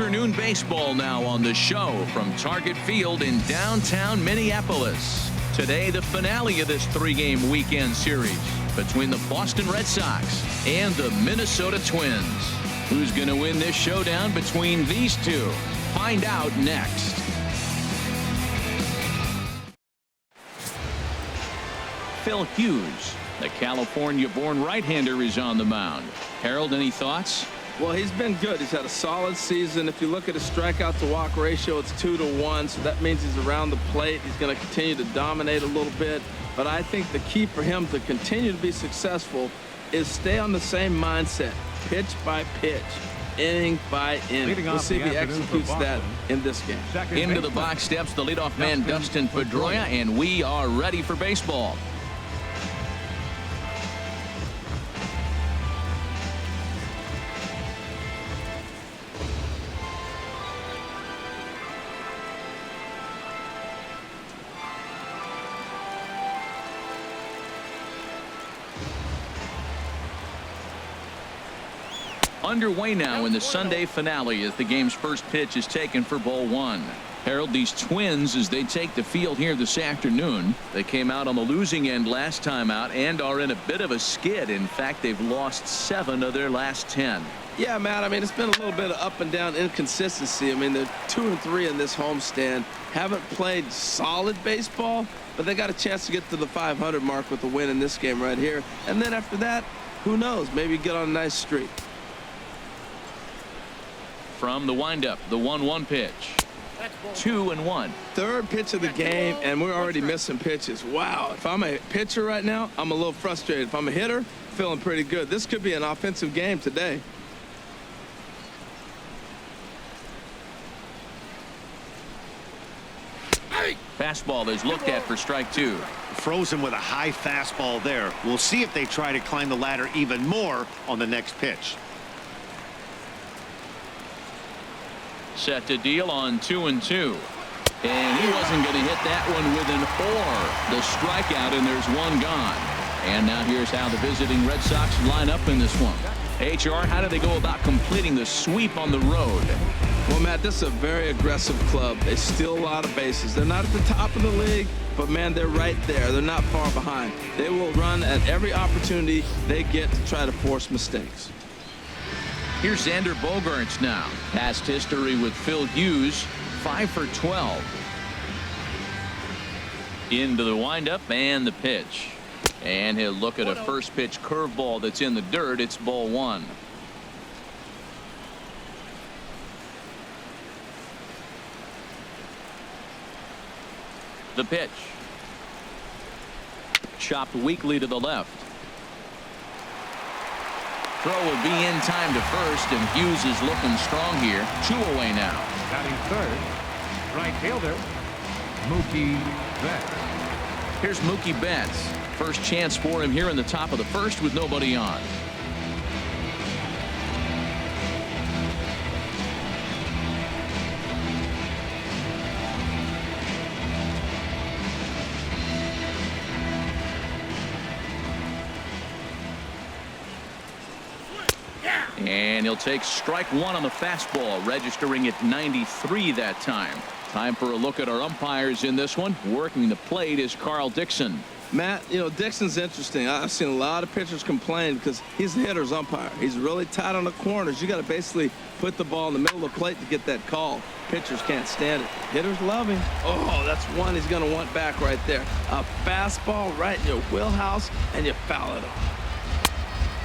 Afternoon baseball now on the show from Target Field in downtown Minneapolis. Today, the finale of this three-game weekend series between the Boston Red Sox and the Minnesota Twins. Who's going to win this showdown between these two? Find out next. Phil Hughes, the California-born right-hander, is on the mound. Harold, any thoughts? Well, he's been good. He's had a solid season. If you look at his strikeout to walk ratio, it's 2-to-1, so that means he's around the plate. He's going to continue to dominate a little bit. But I think the key for him to continue to be successful is stay on the same mindset, pitch by pitch, inning by inning. We'll see if he executes that in this game. Into the box steps the leadoff man, Dustin Pedroia, and we are ready for baseball. Underway now in the Sunday finale as the game's first pitch is taken for ball one. Harold, these Twins, as they take the field here this afternoon, they came out on the losing end last time out and are in a bit of a skid. In fact, they've lost 7 of their last 10. Yeah, Matt, I mean, it's been a little bit of up and down inconsistency. I mean, they're 2-3 in this homestand. Haven't played solid baseball, but they got a chance to get to the 500 mark with a win in this game right here. And then after that, who knows? Maybe get on a nice streak. From the windup, the 1-1 pitch. 2-1. Third pitch of the game, and we're already missing pitches. Wow. If I'm a pitcher right now, I'm a little frustrated. If I'm a hitter, feeling pretty good. This could be an offensive game today. Fastball is looked at for strike 2. Frozen with a high fastball there. We'll see if they try to climb the ladder even more on the next pitch. Set to deal on 2-2. And he wasn't going to hit that one with an or. The strikeout, and there's one gone. And now here's how the visiting Red Sox line up in this one. HR, how do they go about completing the sweep on the road? Well, Matt, this is a very aggressive club. They steal a lot of bases. They're not at the top of the league, but, man, they're right there. They're not far behind. They will run at every opportunity they get to try to force mistakes. Here's Xander Bogaerts now. Past history with Phil Hughes, 5 for 12. Into the windup and the pitch. And he'll look at a first pitch curveball that's in the dirt. It's ball 1. The pitch. Chopped weakly to the left. Throw will be in time to first, and Hughes is looking strong here. 2 away now. Batting third, right fielder, Mookie Betts. Here's Mookie Betts. First chance for him here in the top of the first with nobody on. And he'll take strike 1 on the fastball, registering at 93 that time. Time for a look at our umpires in this one. Working the plate is Carl Dixon. Matt, you know, Dixon's interesting. I've seen a lot of pitchers complain because he's the hitter's umpire. He's really tight on the corners. You got to basically put the ball in the middle of the plate to get that call. Pitchers can't stand it. Hitters love him. Oh, that's one he's going to want back right there. A fastball right in your wheelhouse, and you foul it off.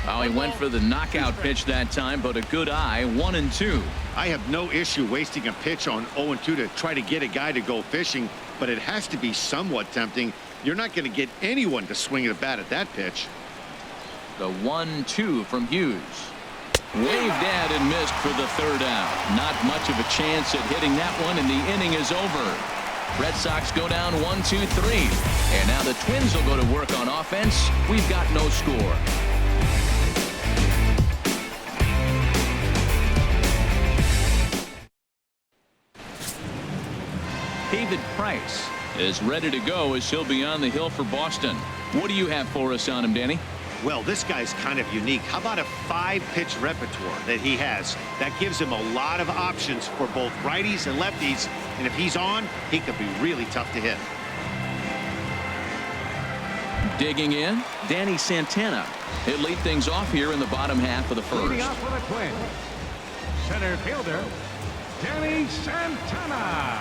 Oh, he went for the knockout pitch that time, but a good eye. 1-2. I have no issue wasting a pitch on 0-2 to try to get a guy to go fishing, but it has to be somewhat tempting. You're not going to get anyone to swing at a bat at that pitch. The 1-2 from Hughes. Waved at and missed for the third out. Not much of a chance at hitting that one, and the inning is over. Red Sox go down 1-2-3. And now the Twins will go to work on offense. We've got no score. David Price is ready to go as he'll be on the hill for Boston. What do you have for us on him, Danny? Well, this guy's kind of unique. How about a 5-pitch repertoire that he has? That gives him a lot of options for both righties and lefties. And if he's on, he could be really tough to hit. Digging in, Danny Santana. He'll lead things off here in the bottom half of the first. Leading off for the Twins, center fielder, Danny Santana.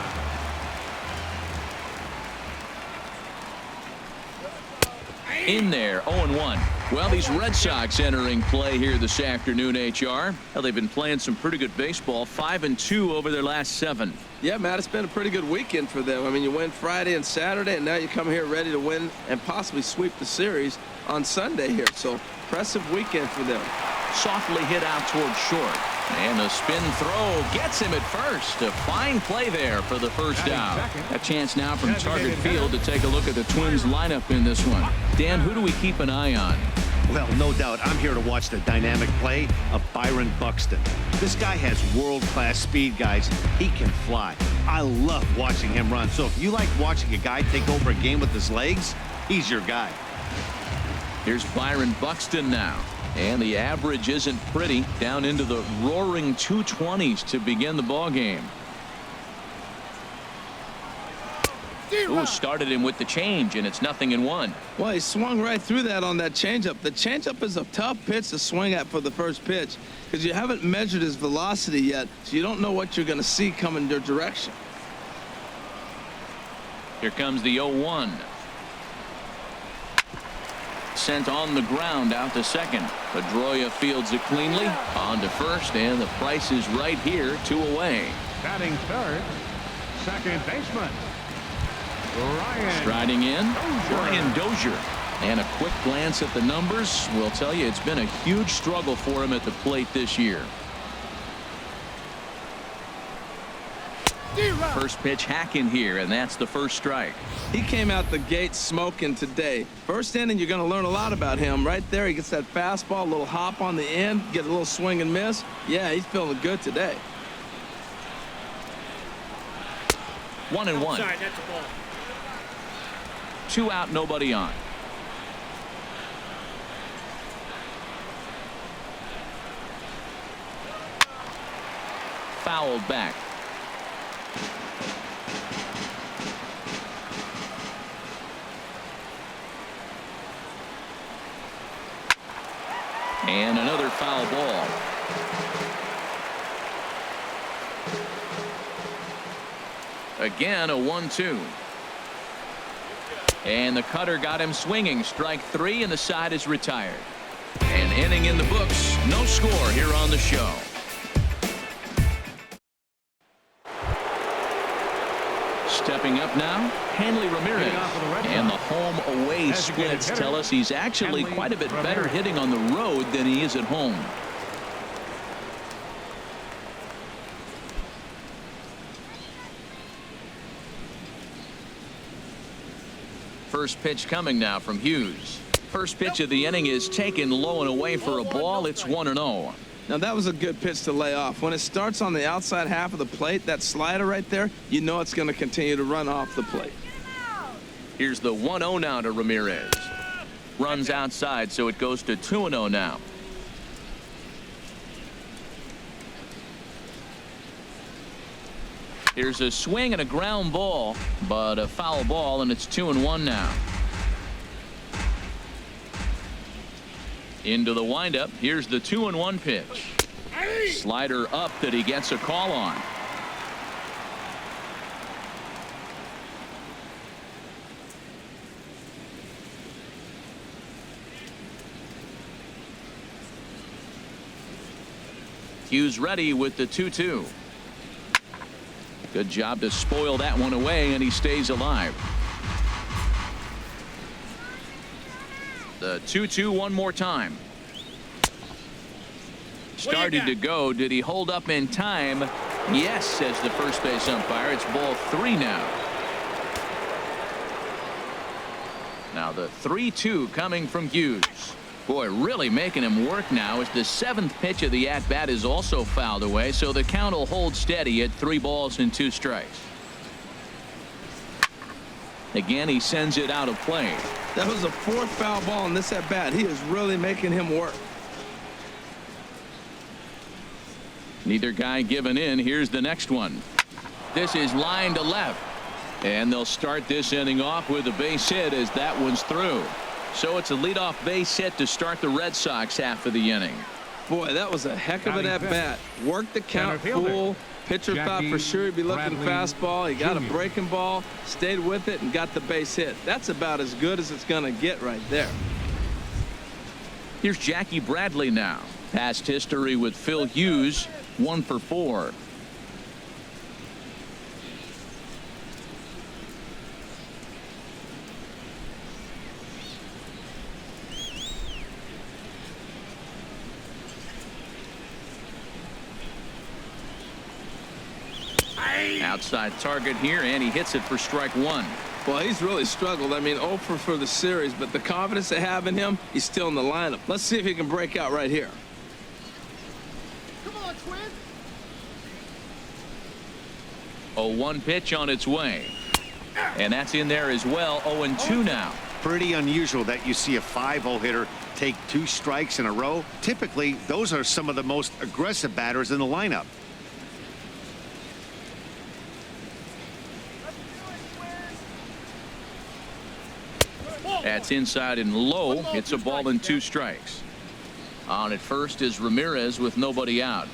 In there, 0-1. Well, these Red Sox entering play here this afternoon, HR. Well, they've been playing some pretty good baseball, 5-2 over their last 7. Yeah, Matt, it's been a pretty good weekend for them. I mean, you win Friday and Saturday, and now you come here ready to win and possibly sweep the series on Sunday here. So, impressive weekend for them. Softly hit out towards short. And a spin throw gets him at first. A fine play there for the first out. A chance now from Target Field to take a look at the Twins lineup in this one. Dan, who do we keep an eye on? Well, no doubt, I'm here to watch the dynamic play of Byron Buxton. This guy has world-class speed, guys. He can fly. I love watching him run. So if you like watching a guy take over a game with his legs, he's your guy. Here's Byron Buxton now. And the average isn't pretty, down into the roaring 220s to begin the ball game. Ooh, started him with the change, and it's 0-1. Well, he swung right through that on that changeup. The changeup is a tough pitch to swing at for the first pitch because you haven't measured his velocity yet, so you don't know what you're going to see coming your direction. Here comes the 0-1. Sent on the ground out to second. Pedroia fields it cleanly. On to first, and the price is right here, 2 away. Batting third, second baseman, Ryan. Striding in, Dozier. Ryan Dozier. And a quick glance at the numbers will tell you it's been a huge struggle for him at the plate this year. First pitch hacking here, and that's the first strike. He came out the gate smoking today. First inning, you're going to learn a lot about him. Right there, he gets that fastball, a little hop on the end, get a little swing and miss. Yeah, he's feeling good today. 1-1. Sorry, that's a ball. 2 out, nobody on. Fouled back. And another foul ball. Again, a 1-2. And the cutter got him swinging. Strike 3, and the side is retired. An inning in the books. No score here on the show. Stepping up now, Hanley Ramirez. And the home-away splits tell us he's actually quite a bit better hitting on the road than he is at home. First pitch coming now from Hughes. First pitch of the inning is taken low and away for a ball. It's 1-0. Now, that was a good pitch to lay off. When it starts on the outside half of the plate, that slider right there, you know it's going to continue to run off the plate. Here's the 1-0 now to Ramirez. Runs outside, so it goes to 2-0 now. Here's a swing and a ground ball, but a foul ball, and it's 2-1 now. Into the windup. Here's the 2-1 pitch. Slider up that he gets a call on. Hughes ready with the 2-2. Good job to spoil that one away, and he stays alive. The 2-2 one more time. Started to go. Did he hold up in time? Yes, says the first base umpire. It's ball 3 now. Now the 3-2 coming from Hughes. Boy, really making him work now as the 7th pitch of the at-bat is also fouled away, so the count will hold steady at 3 balls and 2 strikes. Again, he sends it out of play. That was a fourth foul ball in this at bat. He is really making him work. Neither guy giving in. Here's the next one. This is line to left. And they'll start this inning off with a base hit as that one's through. So it's a leadoff base hit to start the Red Sox half of the inning. Boy, that was a heck of an at-bat. Worked the count full. Pitcher thought for sure he'd be looking fastball. He got a breaking ball, stayed with it, and got the base hit. That's about as good as it's going to get right there. Here's Jackie Bradley now. Past history with Phil Hughes, 1 for 4. Outside target here, and he hits it for strike 1. Well, he's really struggled. I mean, 0 for the series, but the confidence they have in him, he's still in the lineup. Let's see if he can break out right here. Come on, Twin. 0-1 pitch on its way. And that's in there as well. 0-2 now. Pretty unusual that you see a 5-0 hitter take 2 strikes in a row. Typically, those are some of the most aggressive batters in the lineup. That's inside and low. It's a ball and 2 strikes. On at first is Ramirez with nobody out.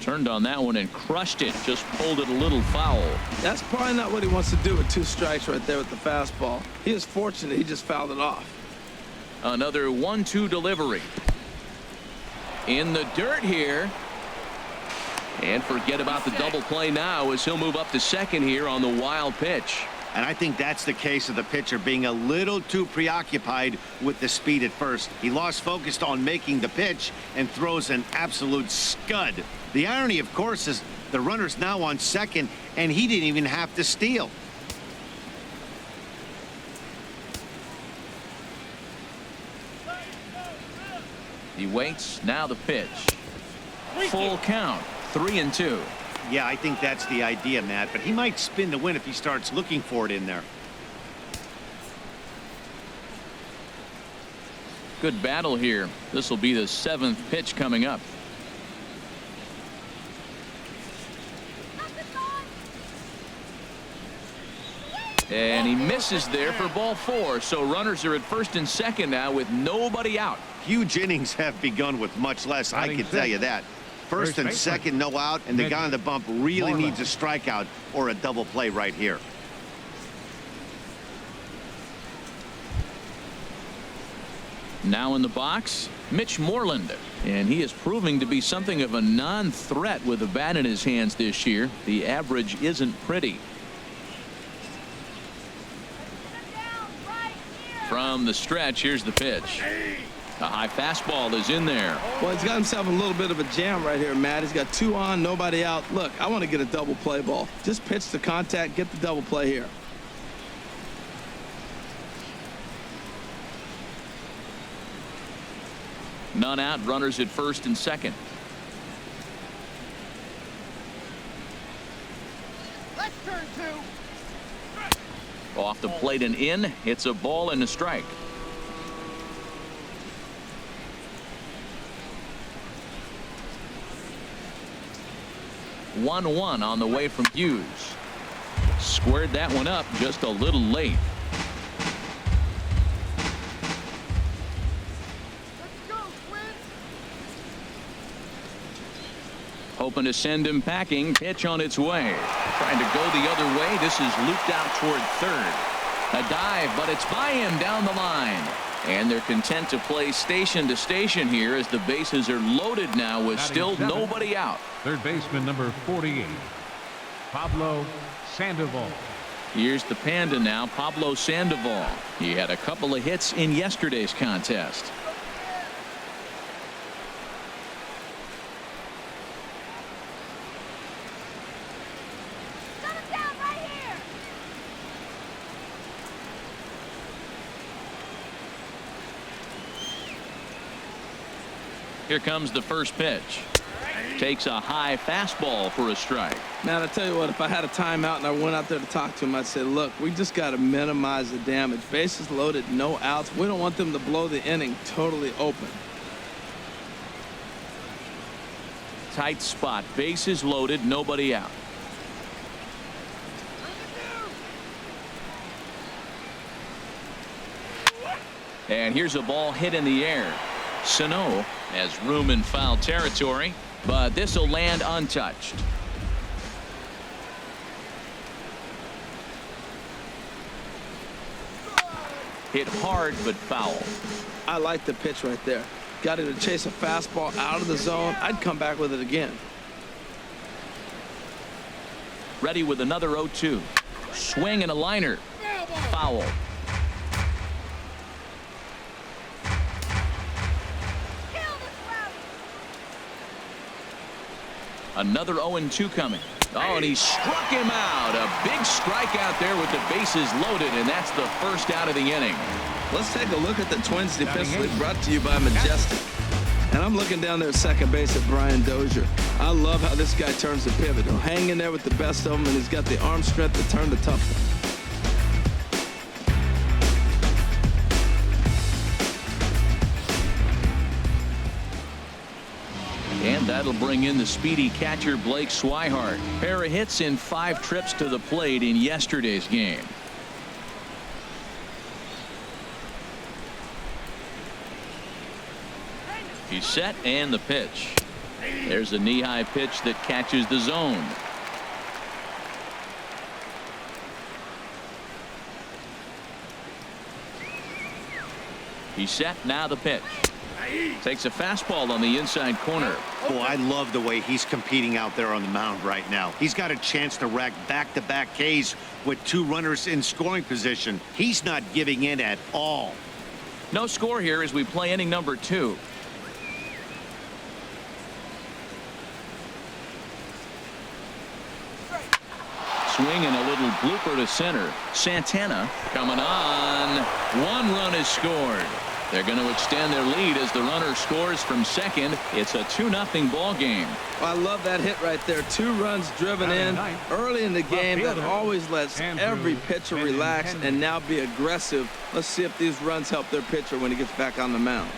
Turned on that one and crushed it. Just pulled it a little foul. That's probably not what he wants to do with 2 strikes right there with the fastball. He is fortunate he just fouled it off. Another 1-2 delivery. In the dirt here. And forget about the double play now as he'll move up to second here on the wild pitch. And I think that's the case of the pitcher being a little too preoccupied with the speed at first. He lost focus on making the pitch and throws an absolute scud. The irony, of course, is the runner's now on second, and he didn't even have to steal. He waits. Now the pitch. Full count. 3-2. Yeah, I think that's the idea, Matt, but he might spin the win if he starts looking for it in there. Good battle here. This will be the 7th pitch coming up. And he misses there for ball 4. So runners are at first and second now with nobody out. Huge innings have begun with much less, I can tell you that. First and second, no out, and the guy on the bump really needs a strikeout or a double play right here. Now in the box, Mitch Moreland. And he is proving to be something of a non-threat with the bat in his hands this year. The average isn't pretty. From the stretch, here's the pitch. A high fastball is in there. Well, he's got himself a little bit of a jam right here, Matt. He's got 2 on, nobody out. Look, I want to get a double play ball. Just pitch the contact, get the double play here. None out, runners at first and second. Let's turn 2. Off the plate and in. It's a ball and a strike. 1-1 on the way from Hughes. Squared that one up just a little late. Let's go, Twin. Hoping to send him packing. Pitch on its way. Trying to go the other way. This is looped out toward third. A dive, but it's by him down the line. And they're content to play station to station here as the bases are loaded now with still nobody out. Third baseman number 48, Pablo Sandoval. Here's the Panda now, Pablo Sandoval. He had a couple of hits in yesterday's contest. Shut him down right here. Here comes the first pitch. Takes a high fastball for a strike. Man, I tell you what, if I had a timeout and I went out there to talk to him, I'd say, look, we just got to minimize the damage. Bases loaded, no outs. We don't want them to blow the inning totally open. Tight spot. Bases loaded, nobody out. And here's a ball hit in the air. Sano has room in foul territory, but this will land untouched. Hit hard but foul. I like the pitch right there. Got him to chase a fastball out of the zone. I'd come back with it again. Ready with another 0-2. Swing and a liner. Foul. Another 0-2 coming. Oh, and he struck him out. A big strikeout there with the bases loaded, and that's the first out of the inning. Let's take a look at the Twins defensively, brought to you by Majestic. And I'm looking down there at second base at Brian Dozier. I love how this guy turns the pivot. He'll hang in there with the best of them, and he's got the arm strength to turn the tough one. And that'll bring in the speedy catcher Blake Swihart. Pair of hits in 5 trips to the plate in yesterday's game. He's set and the pitch. There's a knee-high pitch that catches the zone. He's set, now the pitch. Takes a fastball on the inside corner. Boy, I love the way he's competing out there on the mound right now. He's got a chance to rack back-to-back Ks with 2 runners in scoring position. He's not giving in at all. No score here as we play inning number 2. Swing and a little blooper to center. Santana coming on. 1 run is scored. They're going to extend their lead as the runner scores from second. It's a 2-0 ball game. I love that hit right there. 2 runs driven in early in the game. That always lets every pitcher relax and now be aggressive. Let's see if these runs help their pitcher when he gets back on the mound.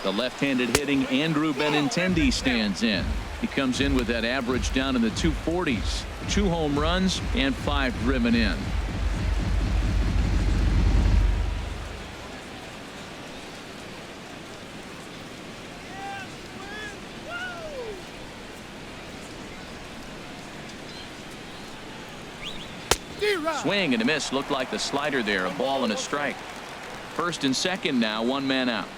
The left-handed hitting Andrew Benintendi stands in. He comes in with that average down in the 240s. 2 home runs and 5 driven in. Swing and a miss. Looked like the slider there. A ball and a strike. First and second now. 1 man out.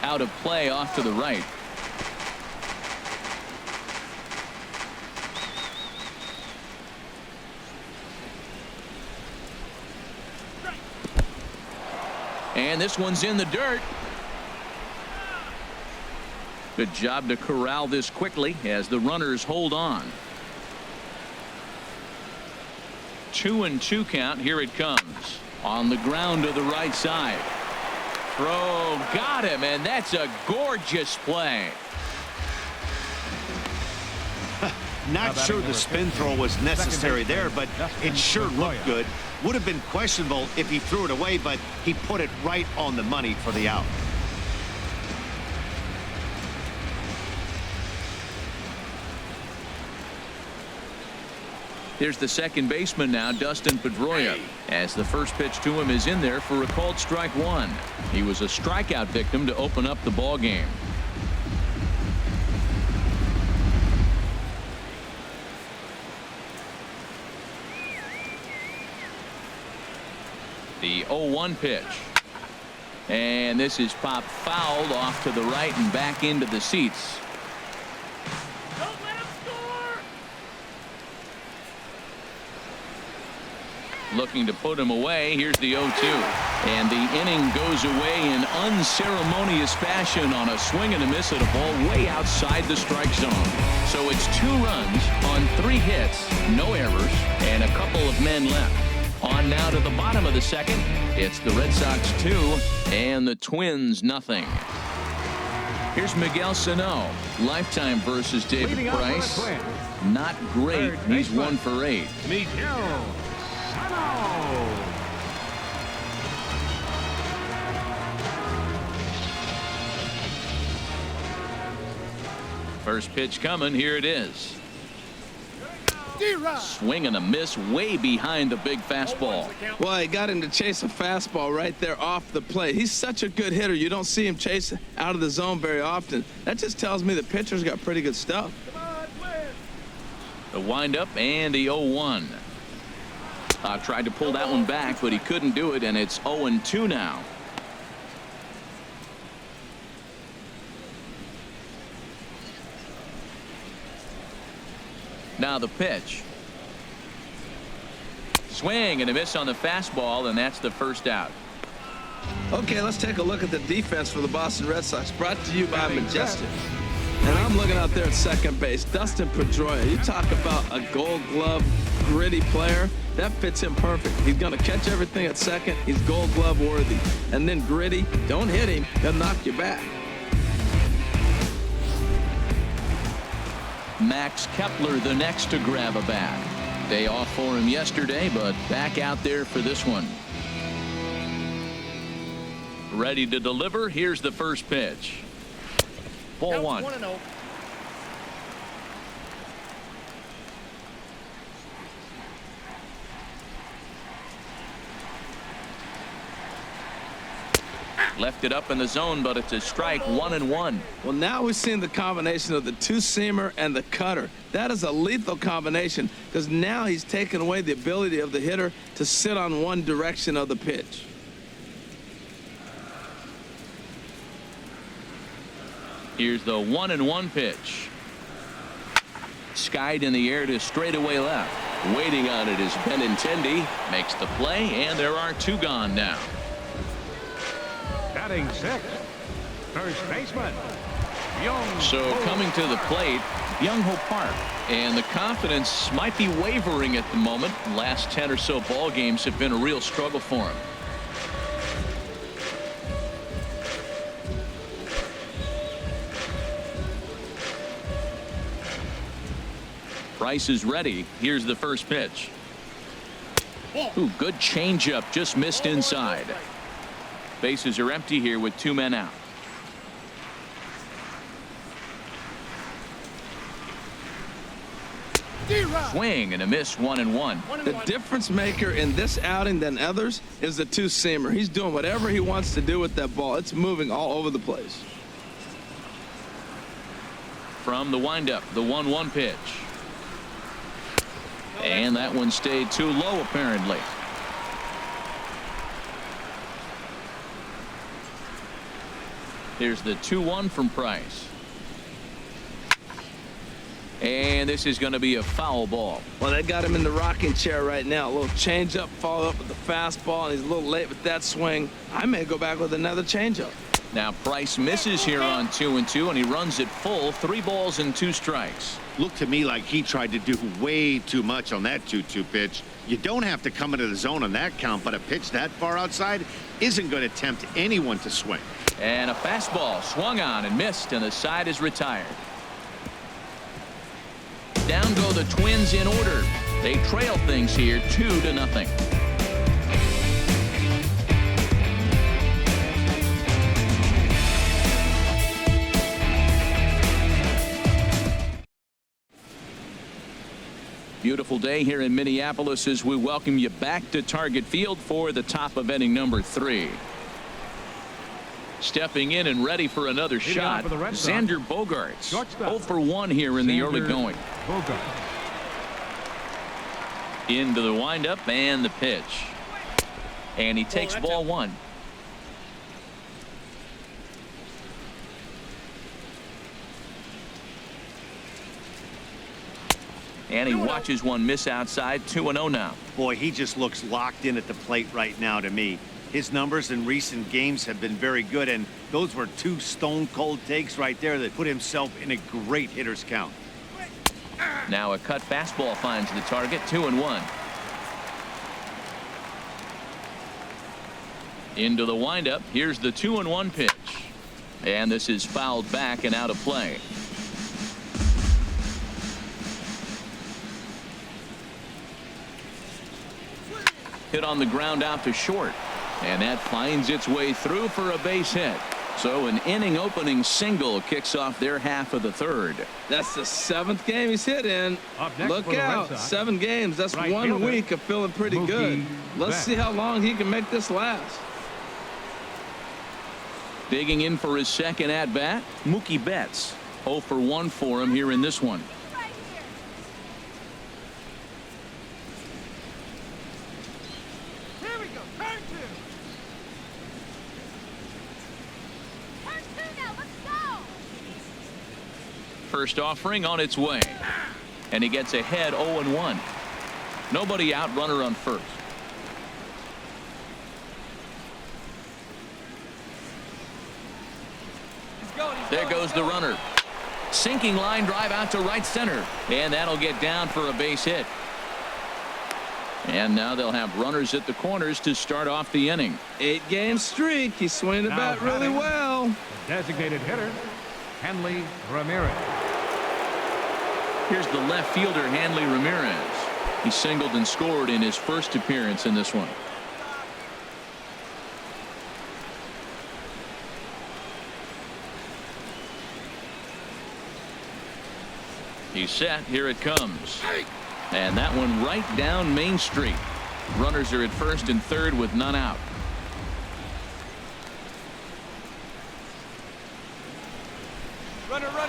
Out of play off to the right. And this one's in the dirt. Good job to corral this quickly as the runners hold on. 2-2 count. Here it comes. On the ground to the right side. Throw, got him, and that's a gorgeous play. Not sure the spin throw was necessary there, but it sure looked good. Would have been questionable if he threw it away, but he put it right on the money for the out. Here's the second baseman now, Dustin Pedroia, as the first pitch to him is in there for a called strike 1. He was a strikeout victim to open up the ball game. The 0-1 pitch. And this is popped fouled off to the right and back into the seats. looking to put him away. Here's the 0-2. And the inning goes away in unceremonious fashion on a swing and a miss at a ball way outside the strike zone. So it's 2 runs on 3 hits, no errors, and a couple of men left. On now to the bottom of the second. It's the Red Sox 2 and the Twins nothing. Here's Miguel Sano. Lifetime versus David Leading off for the Price. Twins. Not great. Third He's baseman, 1 for 8. Miguel Sano. First pitch coming. Here it is. Swing and a miss way behind the big fastball. Well, he got him to chase a fastball right there off the plate. He's such a good hitter. You don't see him chase out of the zone very often. That just tells me the pitcher's got pretty good stuff. The windup and the 0-1. Tried to pull that one back, but he couldn't do it, and it's 0-2 now. Now the pitch. Swing and a miss on the fastball, and that's the first out. Okay, let's take a look at the defense for the Boston Red Sox, brought to you by Majestic. And I'm looking out there at second base. Dustin Pedroia. You talk about a Gold Glove gritty player. That fits him perfect. He's going to catch everything at second. He's Gold Glove worthy. And then gritty. Don't hit him. He'll knock you back. Max Kepler the next to grab a bat. Day off for him yesterday, but back out there for this one. Ready to deliver. Here's the first pitch. Ball 1. Left it up in the zone, but it's a strike. 1-1. Well, now we've seen the combination of the two-seamer and the cutter. That is a lethal combination because now he's taken away the ability of the hitter to sit on one direction of the pitch. Here's the 1-1 pitch. Skied in the air to straightaway left. Waiting on it is Benintendi. Makes the play, and there are 2 gone now. Batting 6th, first baseman, So coming to the plate, Byung-Ho Park. And the confidence might be wavering at the moment. Last 10 or so ball games have been a real struggle for him. Price is ready. Here's the first pitch. Ooh, good changeup, just missed inside. Bases are empty here with 2 men out. Swing and a miss. 1-1. The difference maker in this outing than others is the two-seamer. He's doing whatever he wants to do with that ball. It's moving all over the place. From the windup, the 1-1 pitch. And that one stayed too low, apparently. Here's the 2-1 from Price. And this is going to be a foul ball. Well, they got him in the rocking chair right now. A little changeup, followed up with the fastball, and he's a little late with that swing. I may go back with another changeup. Now Price misses here on 2-2, and he runs it full. 3 balls and 2 strikes. Looked to me like he tried to do way too much on that 2-2 pitch. You don't have to come into the zone on that count, but a pitch that far outside isn't going to tempt anyone to swing. And a fastball swung on and missed, and the side is retired. Down go the Twins in order. They trail things here 2-0. Beautiful day here in Minneapolis as we welcome you back to Target Field for the top of inning number 3. Stepping in and ready for another shot, Xander Bogaerts. 0 for 1 here in the early going. Into the windup and the pitch. And he takes ball 1. And he watches one miss outside. 2-0 now. Boy, he just looks locked in at the plate right now to me. His numbers in recent games have been very good, and those were two stone-cold takes right there that put himself in a great hitter's count. Now a cut fastball finds the target. 2-1. Into the windup. Here's the 2-1 pitch. And this is fouled back and out of play. Hit on the ground out to short. And that finds its way through for a base hit. So an inning opening single kicks off their half of the third. That's the 7th game he's hit in. Look out, 7 games. That's right 1 fielder, week of feeling pretty good. Let's see how long he can make this last. Digging in for his second at bat, Mookie Betts. 0 for 1 for him here in this one. Right here. Here we go. Turn 2. Turn 2 now. Let's go. First offering on its way. And he gets ahead 0-1. Nobody out, runner on first. There goes the runner. Sinking line drive out to right center. And that'll get down for a base hit. And now they'll have runners at the corners to start off the inning. 8-game streak. He's swinging the bat really well. The designated hitter, Hanley Ramirez. Here's the left fielder, Hanley Ramirez. He singled and scored in his first appearance in this one. He's set. Here it comes. And that one right down Main Street. Runners are at first and third with none out.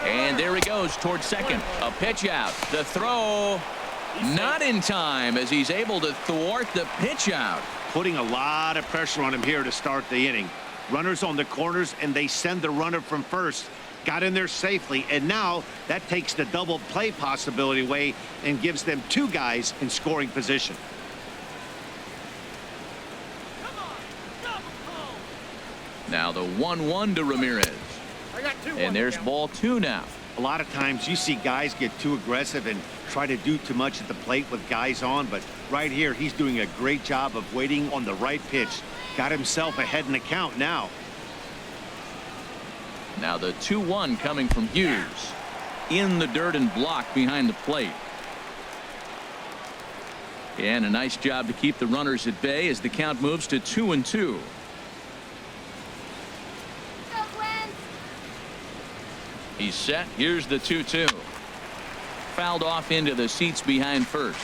And there he goes towards second. A pitch out. The throw not in time as he's able to thwart the pitch out. Putting a lot of pressure on him here to start the inning. Runners on the corners, and they send the runner from first. Got in there safely, and now that takes the double play possibility away and gives them 2 guys in scoring position. Now the 1-1 to Ramirez. And there's ball 2 now. A lot of times you see guys get too aggressive and try to do too much at the plate with guys on, but right here he's doing a great job of waiting on the right pitch. Got himself ahead in the count now. Now the 2-1 coming from Hughes. In the dirt and blocked behind the plate. And a nice job to keep the runners at bay as the count moves to 2-2. He's set. Here's the 2-2. Fouled off into the seats behind first.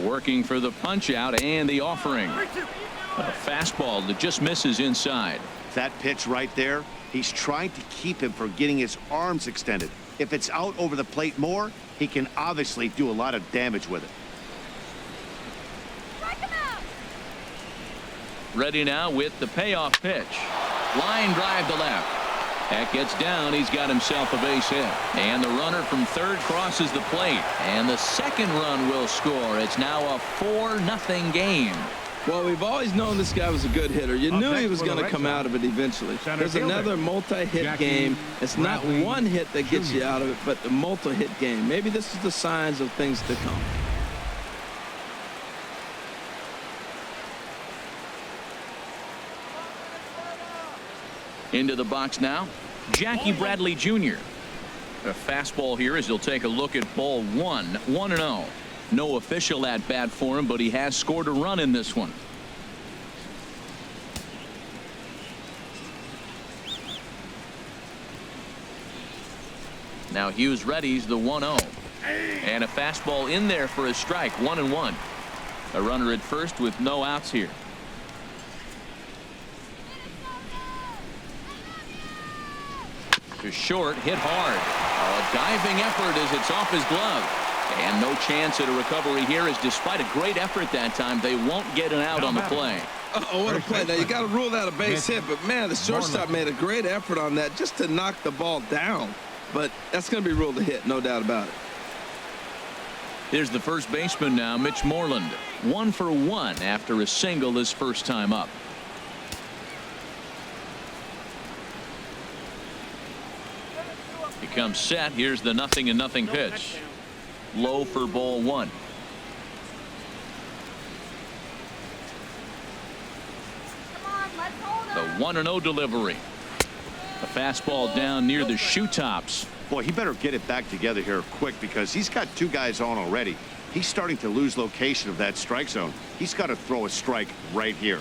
Working for the punch out and the offering. A fastball that just misses inside. That pitch right there, he's trying to keep him from getting his arms extended. If it's out over the plate more, he can obviously do a lot of damage with it. Ready now with the payoff pitch. Line drive to left. That gets down. He's got himself a base hit. And the runner from third crosses the plate. And the second run will score. It's now a 4-0 game. Well, we've always known this guy was a good hitter. You knew he was going to come out of it eventually. There's another multi-hit game. It's not one hit that gets you out of it, but the multi-hit game. Maybe this is the signs of things to come. Into the box now, Jackie Bradley Jr. A fastball here as he'll take a look at ball 1. 1-0. No official at bat for him, but he has scored a run in this one. Now Hughes readies the 1-0. And a fastball in there for a strike. 1-1. A runner at first with no outs here. To short, hit hard. A diving effort as it's off his glove. And no chance at a recovery here, as despite a great effort that time, they won't get an out on the play. Oh, what a play. Now, you got to rule that a base hit, but, man, the shortstop made a great effort on that just to knock the ball down. But that's going to be ruled a hit, no doubt about it. Here's the first baseman now, Mitch Moreland. 1 for 1 after a single his first time up. He comes set. Here's the 0-0 pitch. Low for ball 1. The 1-0 delivery. A fastball down near the shoe tops. Boy, he better get it back together here quick because he's got 2 guys on already. He's starting to lose location of that strike zone. He's got to throw a strike right here.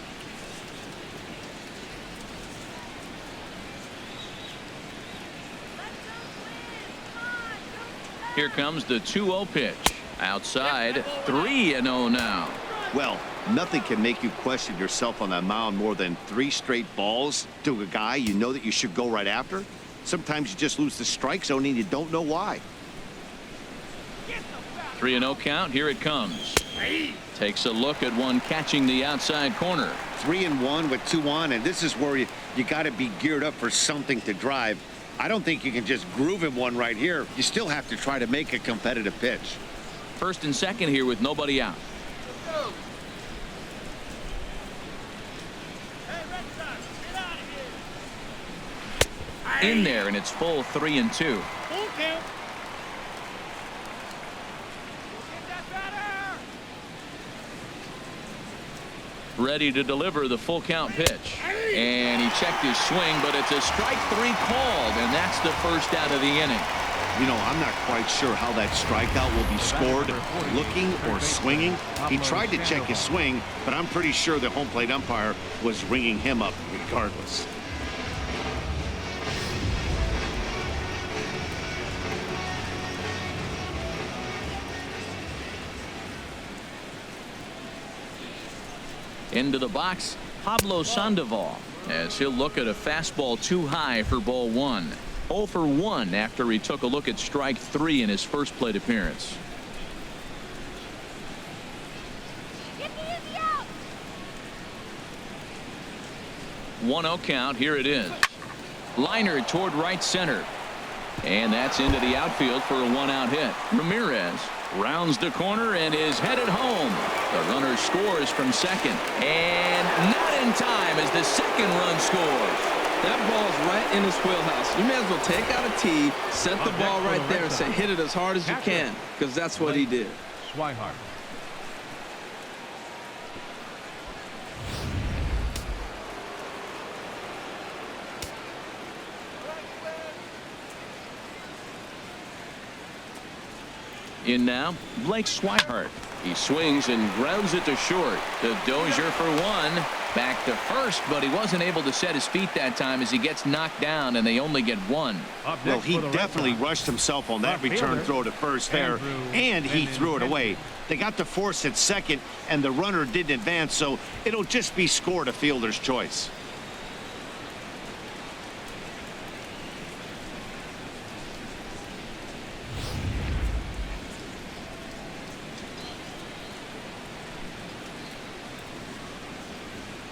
Here comes the 2-0 pitch. Outside, 3-0 now. Well, nothing can make you question yourself on that mound more than 3 straight balls to a guy you know that you should go right after. Sometimes you just lose the strike zone and you don't know why. 3-0 count. Here it comes. Takes a look at one catching the outside corner. 3-1 with 2 on, and this is where you got to be geared up for something to drive. I don't think you can just groove him one right here. You still have to try to make a competitive pitch. First and second here with nobody out. In there, and it's full 3-2. Ready to deliver the full count pitch. And he checked his swing, but it's a strike 3 called, and that's the first out of the inning. You know, I'm not quite sure how that strikeout will be scored, looking or swinging. He tried to check his swing, but I'm pretty sure the home plate umpire was ringing him up regardless. Into the box, Pablo Sandoval, as he'll look at a fastball too high for ball 1. 0 for 1 after he took a look at strike 3 in his first plate appearance. 1-0 count. Here it is. Liner toward right center. And that's into the outfield for a 1-out hit. Ramirez rounds the corner and is headed home. The runner scores from second. And not in time as the second run scores. That ball's right in his wheelhouse. You may as well take out a tee, set the ball right there, and say hit it as hard as you can, because that's what he did. Swihart. In now, Blake Swihart. He swings and grounds it to short. The Dozier for 1. Back to first, but he wasn't able to set his feet that time as he gets knocked down, and they only get 1. Well, he definitely rushed himself on that return throw to first there, and he threw it away. They got the force at second, and the runner didn't advance, so it'll just be scored a fielder's choice.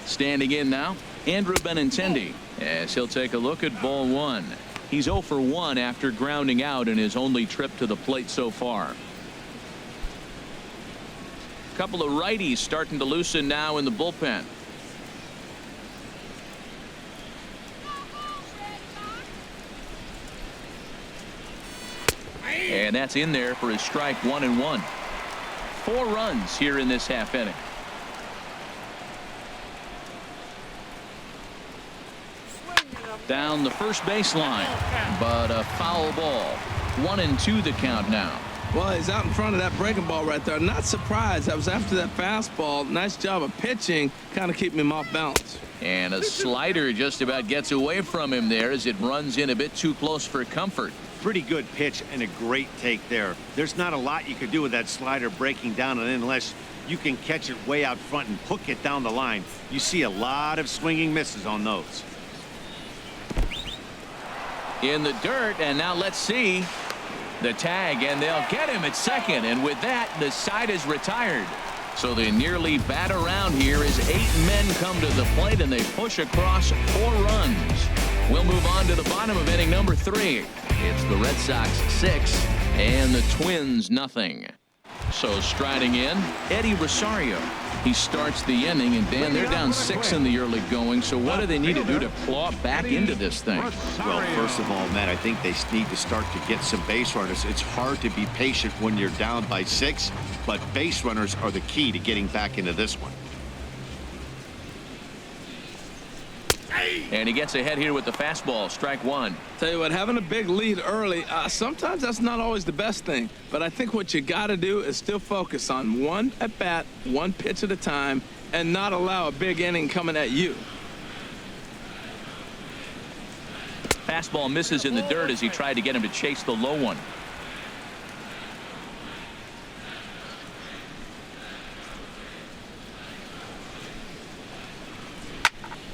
Standing in now, Andrew Benintendi, as he'll take a look at ball 1. He's 0 for 1 after grounding out in his only trip to the plate so far. A couple of righties starting to loosen now in the bullpen. And that's in there for his strike 1-1. 4 runs here in this half inning. Down the first baseline, but a foul ball. 1-2 the count now. Well, he's out in front of that breaking ball right there. Not surprised. I was after that fastball. Nice job of pitching, kind of keeping him off balance. And a slider just about gets away from him there as it runs in a bit too close for comfort. Pretty good pitch and a great take there. There's not a lot you could do with that slider breaking down and in unless you can catch it way out front and hook it down the line. You see a lot of swinging misses on those. In the dirt, and now let's see the tag, and they'll get him at second, and with that the side is retired. So they nearly bat around here as 8 men come to the plate and they push across 4 runs. We'll move on to the bottom of inning number 3. It's the Red Sox 6 and the Twins nothing. So striding in, Eddie Rosario. He starts the inning, and Dan, they're down 6 in the early going. So what do they need to do to claw back into this thing? Well, first of all, Matt, I think they need to start to get some base runners. It's hard to be patient when you're down by 6, but base runners are the key to getting back into this one. And he gets ahead here with the fastball, strike 1. Tell you what, having a big lead early, sometimes that's not always the best thing. But I think what you got to do is still focus on one at bat, one pitch at a time, and not allow a big inning coming at you. Fastball misses in the dirt as he tried to get him to chase the low one.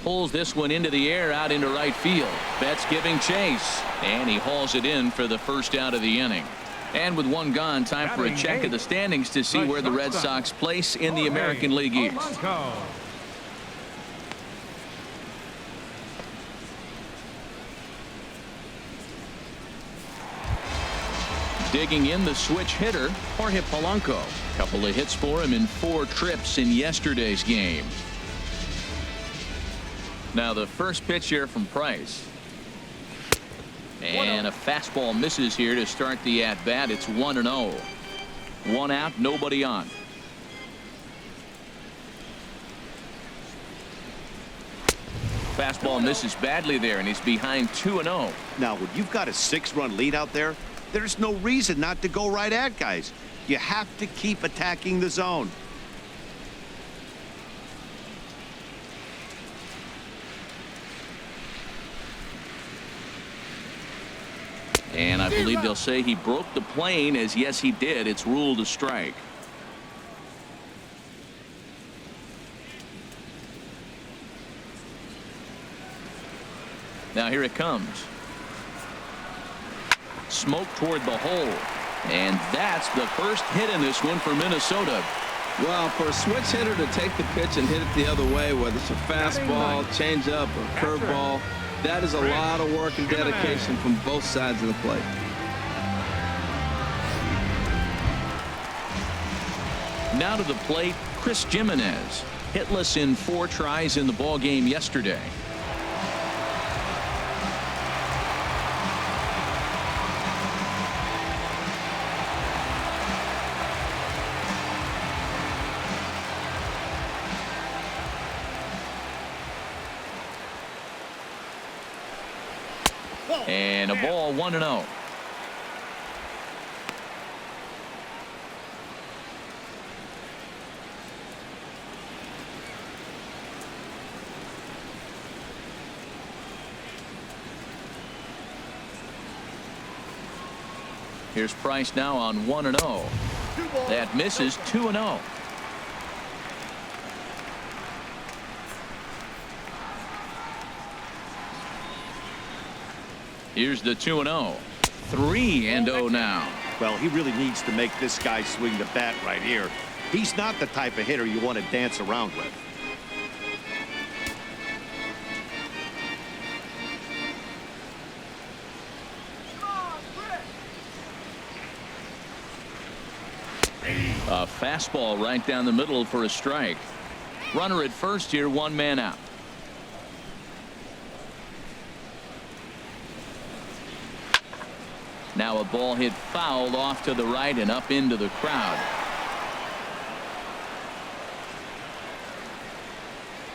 Pulls this one into the air out into right field. Betts giving chase, and he hauls it in for the first out of the inning. And with 1 gone, time for a check of the standings to see where the Red Sox place in the American League East. Digging in, the switch hitter, Jorge Polanco. Couple of hits for him in 4 trips in yesterday's game. Now the first pitch here from Price. And a fastball misses here to start the at-bat. It's 1-0. 1 out, nobody on. Fastball misses badly there, and he's behind 2-0. Now, when you've got a 6-run lead out there, there's no reason not to go right at guys. You have to keep attacking the zone. And I believe they'll say he broke the plane, as yes he did. It's ruled a strike. Now here it comes. Smoke toward the hole. And that's the first hit in this one for Minnesota. Well, for a switch hitter to take the pitch and hit it the other way, whether it's a fastball, changeup, or curveball, that is a lot of work and dedication from both sides of the plate. Now to the plate, Chris Jimenez. Hitless in 4 tries in the ball game yesterday. And a ball, 1-0. Here's Price now on 1-0. That misses, 2-0. Here's the 2-0. 3-0 now. Well, he really needs to make this guy swing the bat right here. He's not the type of hitter you want to dance around with. A fastball right down the middle for a strike. Runner at first here, 1 man out. Now a ball hit foul off to the right and up into the crowd.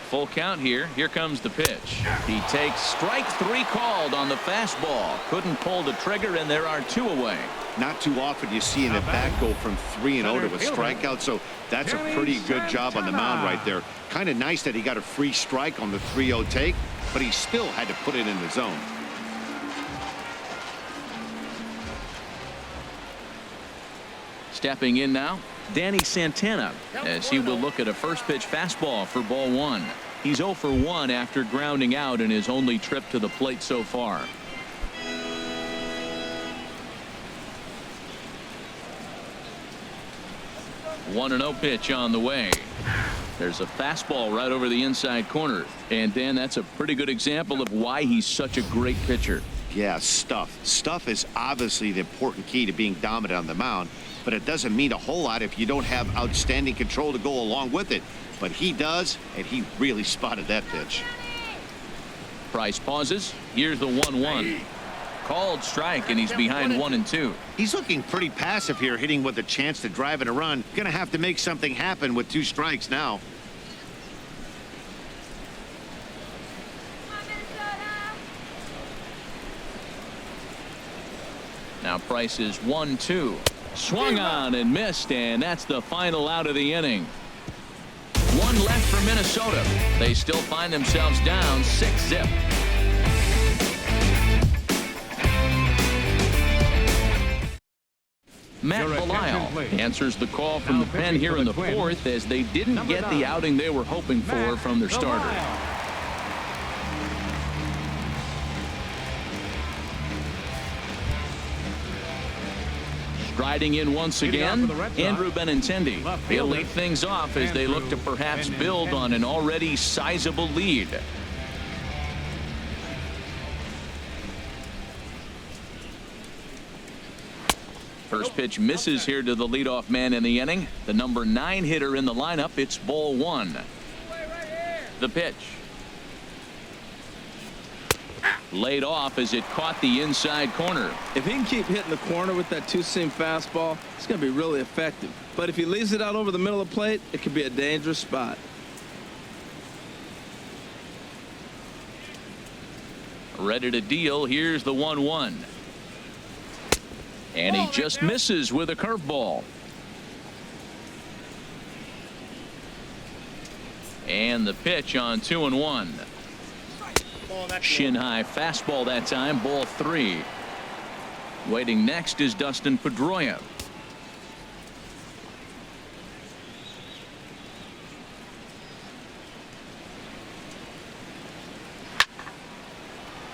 Full count here. Here comes the pitch. He takes strike 3 called on the fastball. Couldn't pull the trigger, and there are 2 away. Not too often you see an at-bat go from 3-0 to a strikeout, so that's a pretty good job on the mound right there. Kind of nice that he got a free strike on the 3-0 take, but he still had to put it in the zone. Stepping in now, Danny Santana, as he will look at a first pitch fastball for ball 1. He's 0 for 1 after grounding out in his only trip to the plate so far. 1-0 pitch on the way. There's a fastball right over the inside corner. And Dan, that's a pretty good example of why he's such a great pitcher. Yeah, stuff. Stuff is obviously the important key to being dominant on the mound, but it doesn't mean a whole lot if you don't have outstanding control to go along with it. But he does, and he really spotted that pitch. Price pauses. Here's the 1-1. Called strike, and he's behind 1-2. He's looking pretty passive here, hitting with a chance to drive in a run. Gonna have to make something happen with 2 strikes now. Now Price is 1-2. Swung on and missed, and that's the final out of the inning. 1 left for Minnesota. They still find themselves down 6-0. Matt Belisle answers the call from the pen here in the 4th as they didn't get the outing they were hoping for from their starter. Striding in once again, Andrew Benintendi. He'll lead things off as they look to perhaps build on an already sizable lead. First pitch misses here to the leadoff man in the inning. The number 9 hitter in the lineup. It's ball 1. The pitch. Laid off as it caught the inside corner. If he can keep hitting the corner with that 2-seam fastball, it's going to be really effective. But if he leaves it out over the middle of the plate, it could be a dangerous spot. Ready to deal. Here's the 1-1. And he just misses with a curveball. And the pitch on 2-1. Shin high fastball that time, ball 3. Waiting next is Dustin Pedroia.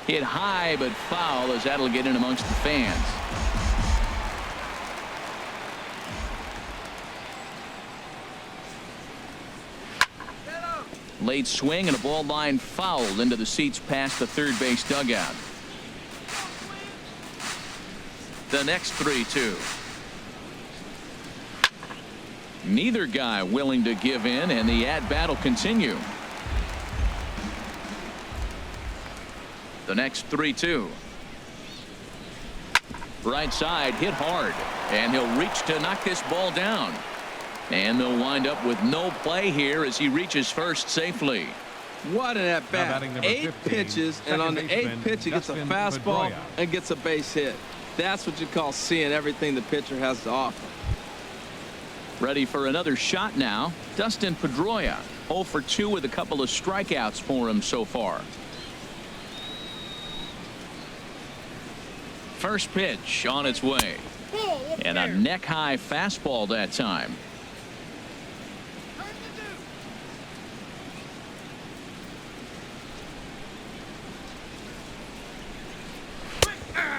Hit high but foul as that'll get in amongst the fans. Late swing and a ball line fouled into the seats past the third base dugout. The next 3-2. Neither guy willing to give in, and the at-bat will continue. The next 3-2. Right side hit hard, and he'll reach to knock this ball down. And they'll wind up with no play here as he reaches first safely. What an at-bat. 8 pitches, and on the 8th pitch, he gets a fastball and gets a base hit. That's what you call seeing everything the pitcher has to offer. Ready for another shot now. Dustin Pedroia, 0 for 2 with a couple of strikeouts for him so far. First pitch on its way. And a neck-high fastball that time.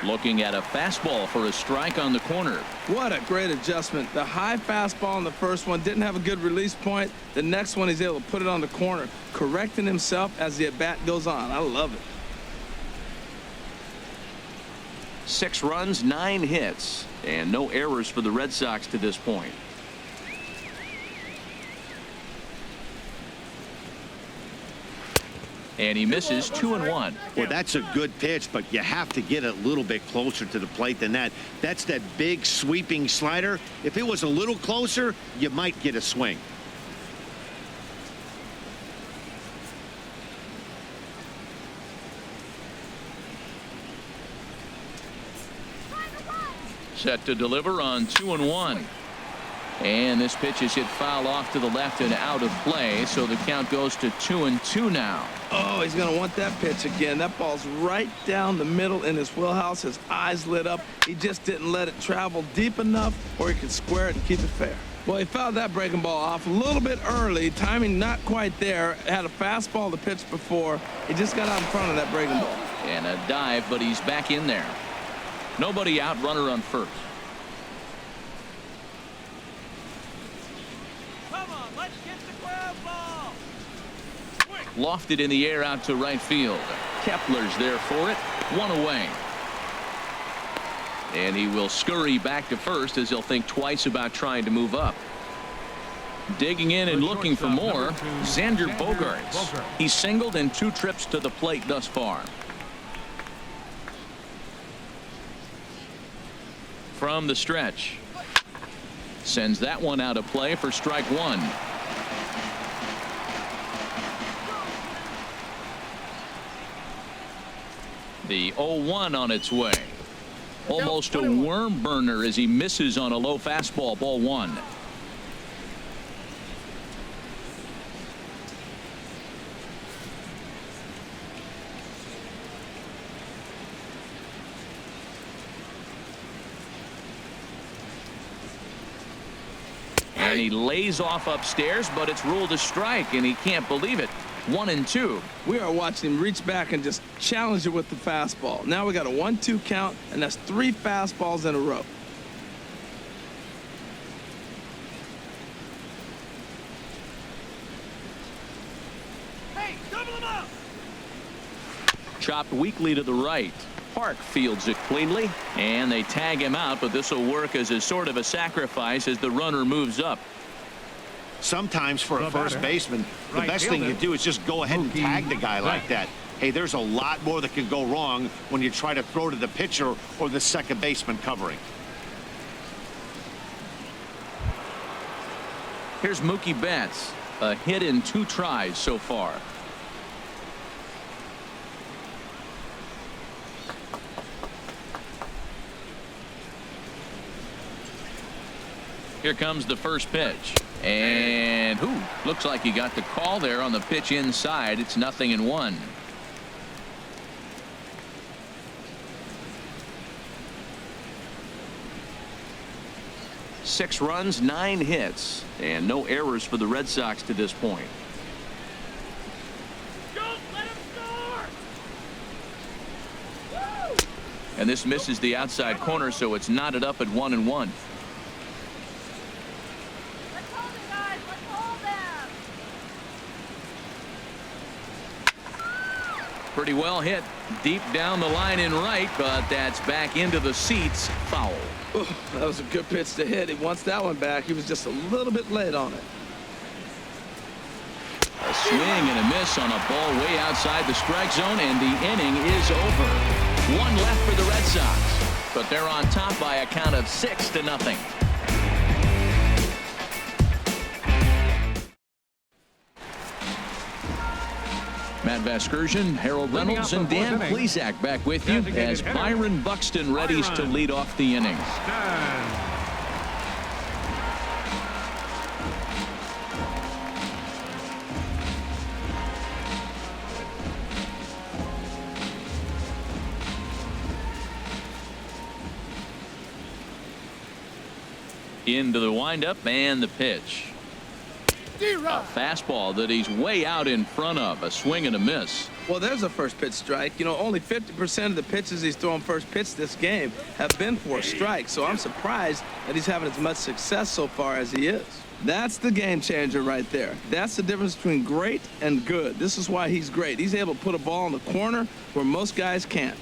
Looking at a fastball for a strike on the corner. What a great adjustment. The high fastball in the first one didn't have a good release point. The next one, he's able to put it on the corner, correcting himself as the at-bat goes on. I love it. 6 runs, 9 hits, and no errors for the Red Sox to this point. And he misses 2-1. Well, that's a good pitch, but you have to get a little bit closer to the plate than that. That's that big sweeping slider. If it was a little closer, you might get a swing. Set to deliver on 2-1. And this pitch is hit foul off to the left and out of play, so the count goes to 2-2 now. Oh, he's going to want that pitch again. That ball's right down the middle in his wheelhouse. His eyes lit up. He just didn't let it travel deep enough where he could square it and keep it fair. Well, he fouled that breaking ball off a little bit early. Timing not quite there. Had a fastball to pitch before. He just got out in front of that breaking ball. And a dive, but he's back in there. Nobody out, runner on first. Lofted in the air out to right field. Kepler's there for it. One away. And he will scurry back to first as he'll think twice about trying to move up. Digging in and looking for more, Xander Bogaerts. He's singled in 2 trips to the plate thus far. From the stretch. Sends that one out of play for strike 1. The 0-1 on its way. Almost a worm burner as he misses on a low fastball. Ball 1. And he lays off upstairs, but it's ruled a strike, and he can't believe it. 1-2. We are watching him reach back and just challenge it with the fastball. Now we got a 1-2 count, and that's 3 fastballs in a row. Hey, double him up! Chopped weakly to the right. Park fields it cleanly, and they tag him out, but this will work as a sort of a sacrifice as the runner moves up. Sometimes for a first baseman, the best thing you do is just go ahead and tag the guy like that. Hey, there's a lot more that can go wrong when you try to throw to the pitcher or the second baseman covering. Here's Mookie Betts. A hit in 2 tries so far. Here comes the first pitch. And looks like he got the call there on the pitch inside. It's 0-1. Six runs, 9 hits, and no errors for the Red Sox to this point. Don't let him score! Woo! And this misses the outside corner, so it's knotted up at 1-1. Pretty well hit deep down the line in right, but that's back into the seats. Foul. Ooh, that was a good pitch to hit. He wants that one back. He was just a little bit late on it. A swing and a miss on a ball way outside the strike zone, and the inning is over. 1 left for the Red Sox, but they're on top by a count of 6-0. Matt Vasgersian, Harold Reynolds, and Dan Plesac back with you as Byron Buxton readies to lead off the inning. Into the windup and the pitch. A fastball that he's way out in front of. A swing and a miss. Well, there's a first pitch strike. You know, only 50% of the pitches he's throwing first pitch this game have been for a strike. So I'm surprised that he's having as much success so far as he is. That's the game changer right there. That's the difference between great and good. This is why he's great. He's able to put a ball in the corner where most guys can't.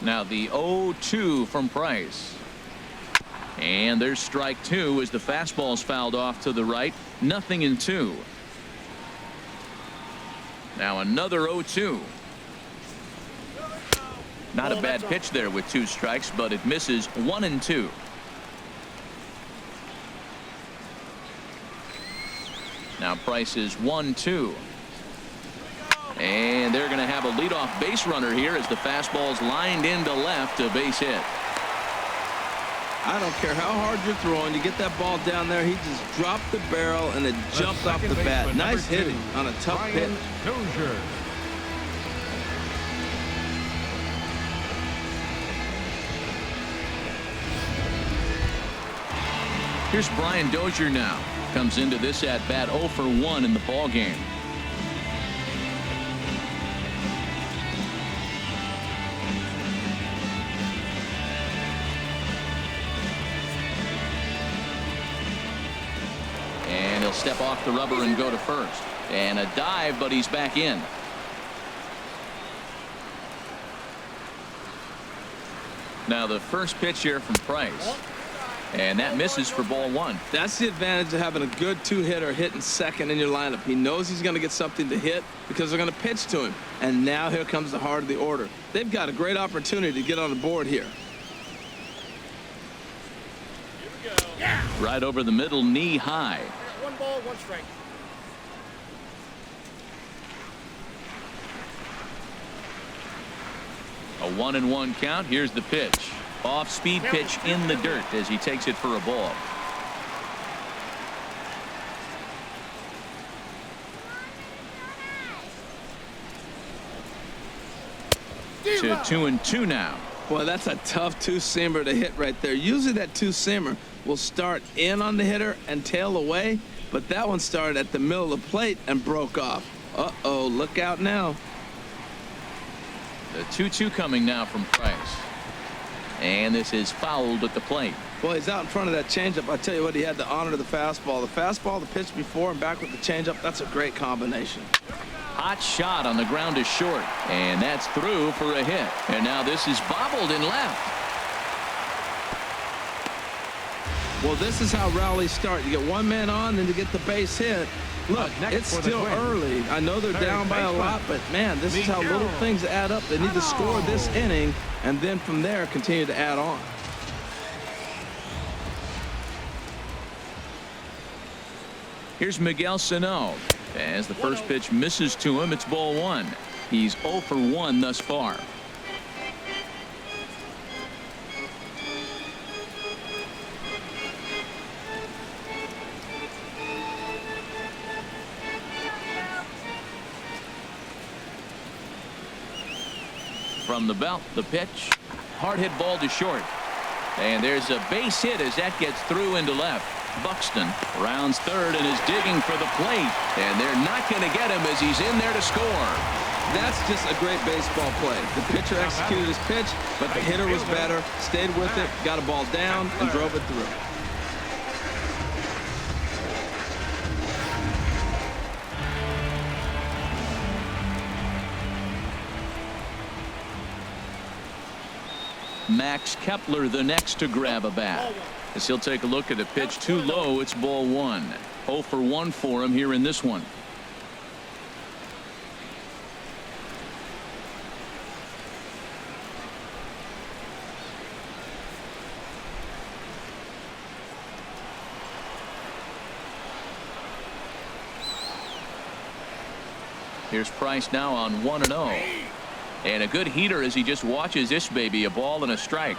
Now the 0-2 from Price. And there's strike 2 as the fastball's fouled off to the right. 0-2. Now another 0-2. Not a bad pitch there with 2 strikes, but it misses. 1-2. Now Price is 1-2. And they're going to have a leadoff base runner here as the fastball's lined into left, a base hit. I don't care how hard you're throwing. You get that ball down there, he just dropped the barrel and it jumped off the bat. Nice hitting on a tough pitch. Here's Brian Dozier now. Comes into this at bat 0 for 1 in the ball game. step off the rubber and go to first. And a dive, but he's back in. Now the first pitch here from Price. And that misses for ball one. That's the advantage of having a good two-hitter hitting second in your lineup. He knows he's going to get something to hit because they're going to pitch to him. And now here comes the heart of the order. They've got a great opportunity to get on the board here. Right over the middle, knee high. 1 ball, 1 strike. A 1-1 count. Here's the pitch. Off-speed pitch in the dirt as he takes it for a ball. To 2-2 now. Boy, that's a tough two-seamer to hit right there. Usually that two-seamer will start in on the hitter and tail away, but that one started at the middle of the plate and broke off. Uh-oh, look out now. The 2-2 coming now from Price. And this is fouled at the plate. Boy, he's out in front of that changeup. I tell you what, he had to honor the fastball. The fastball, the pitch before and back with the changeup, that's a great combination. Hot shot on the ground is short. And that's through for a hit. And now this is bobbled in left. Well, this is how rallies start. You get one man on, then you get the base hit. Look, it's still early. I know they're down by a lot, but, man, this is how little things add up. They need to score this inning, and then from there continue to add on. Here's Miguel Sano. As the first pitch misses to him, it's ball one. He's 0 for 1 thus far. From the belt, the pitch. Hard hit ball to short. And there's a base hit as that gets through into left. Buxton rounds third and is digging for the plate. And they're not going to get him as he's in there to score. That's just a great baseball play. The pitcher executed his pitch, but the hitter was better, stayed with it, got a ball down, and drove it through. Max Kepler the next to grab a bat. As he'll take a look at a pitch too low, it's ball one. 0 for 1 for him here in this one. Here's Price now on 1-0. And a good heater as he just watches this baby. A ball and a strike.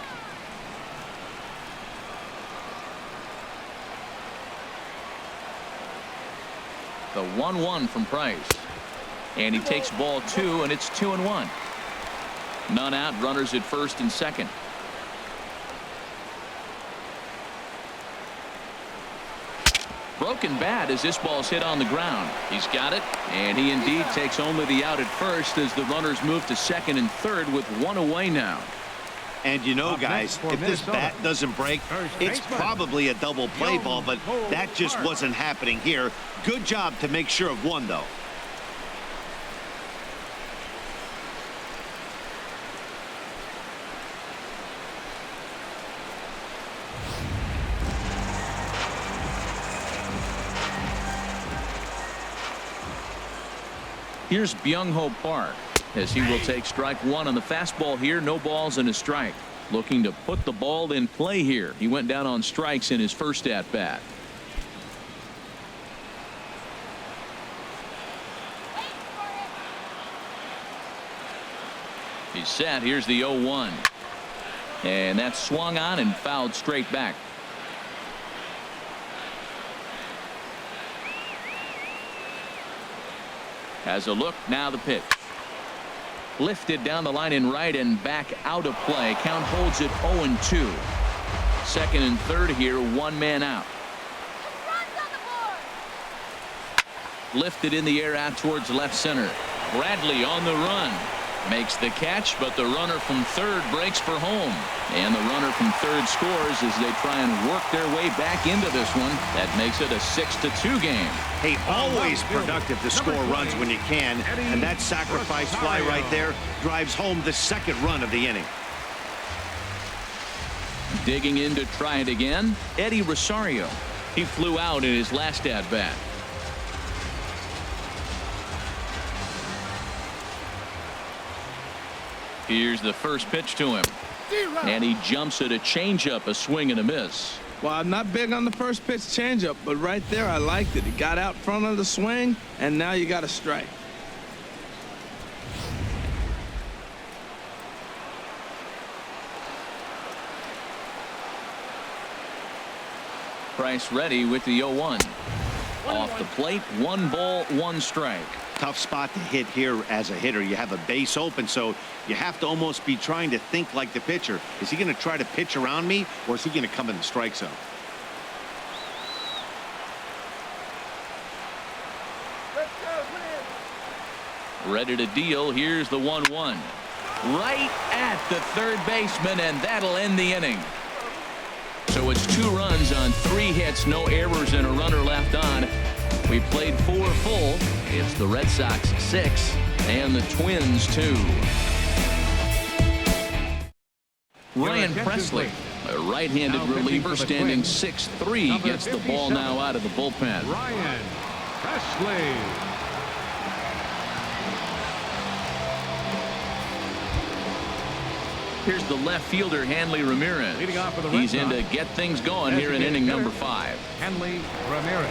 The 1-1 from Price. And he takes ball 2, and it's 2-1. None out, runners at first and second. Broken bat as this ball's hit on the ground. He's got it, and he indeed takes only the out at first as the runners move to second and third with one away now. And you know, guys, if this bat doesn't break, it's probably a double play ball, but that just wasn't happening here. Good job to make sure of one, though. Here's Byung-Ho Park as he will take strike one on the fastball here. No balls and a strike. Looking to put the ball in play here. He went down on strikes in his first at bat. He's set. Here's the 0-1. And that's swung on and fouled straight back. Has a look, now the pitch. Lifted down the line in right and back out of play. Count holds it 0-2. Second and third here, one man out. Lifted in the air out towards left center. Bradley on the run. Makes the catch, but the runner from third breaks for home. And the runner from third scores as they try and work their way back into this one. That makes it a 6-2 game. Hey, always productive to score runs when you can, and that sacrifice fly right there drives home the second run of the inning. Digging in to try it again, Eddie Rosario. He flew out in his last at-bat. Here's the first pitch to him. And he jumps at a changeup, a swing and a miss. Well, I'm not big on the first pitch changeup, but right there I liked it. He got out front of the swing, and now you got a strike. Price ready with the 0-1. Off the plate, 1 ball, 1 strike. Tough spot to hit here as a hitter. You have a base open, so you have to almost be trying to think like the pitcher. Is he going to try to pitch around me, or is he going to come in the strike zone? Ready to deal. Here's the 1-1. Right at the third baseman, and that'll end the inning. So it's 2 runs on 3 hits, no errors, and a runner left on. We played 4 full. It's the Red Sox 6 and the Twins 2. Ryan Presley, a right-handed reliever standing 6'3", gets the ball now out of the bullpen. Ryan Presley. Here's the left fielder, Hanley Ramirez. Leading off for the Red He's in to Sox. get things going here in inning number 5. Hanley Ramirez.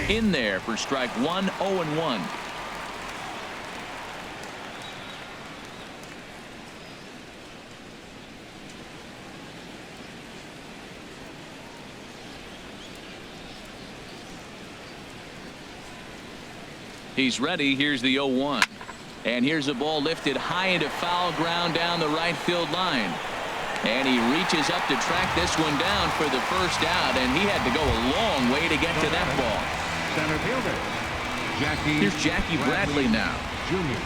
In there for strike 1, 0-1. He's ready. Here's the 0-1. And here's a ball lifted high into foul ground down the right field line. And he reaches up to track this one down for the first out, and he had to go a long way to get to that ball. Center fielder Jackie. Here's Jackie Bradley now. Jr.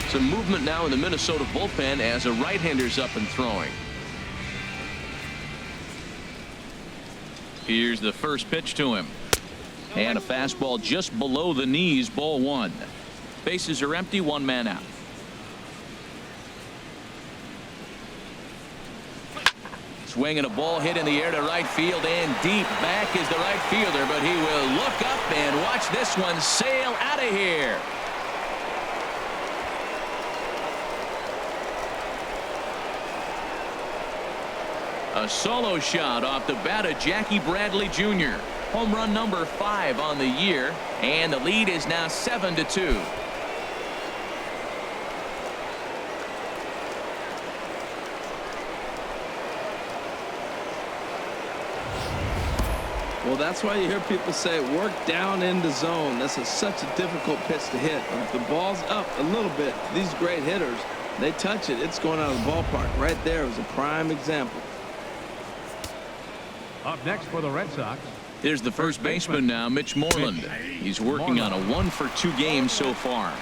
Some movement now in the Minnesota bullpen as a right-hander's up and throwing. Here's the first pitch to him. And a fastball just below the knees, ball 1. Bases are empty, 1 man out. Swing and a ball hit in the air to right field, and deep back is the right fielder, but he will look up and watch this one sail out of here. A solo shot off the bat of Jackie Bradley Jr. Home run number 5 on the year, and the lead is now 7-2. Well, that's why you hear people say work down in the zone. This is such a difficult pitch to hit. And if the ball's up a little bit, these great hitters, they touch it, it's going out of the ballpark. Right there is a prime example. Up next for the Red Sox. Here's the first baseman now, Mitch Moreland. He's working on a 1-for-2 game so far.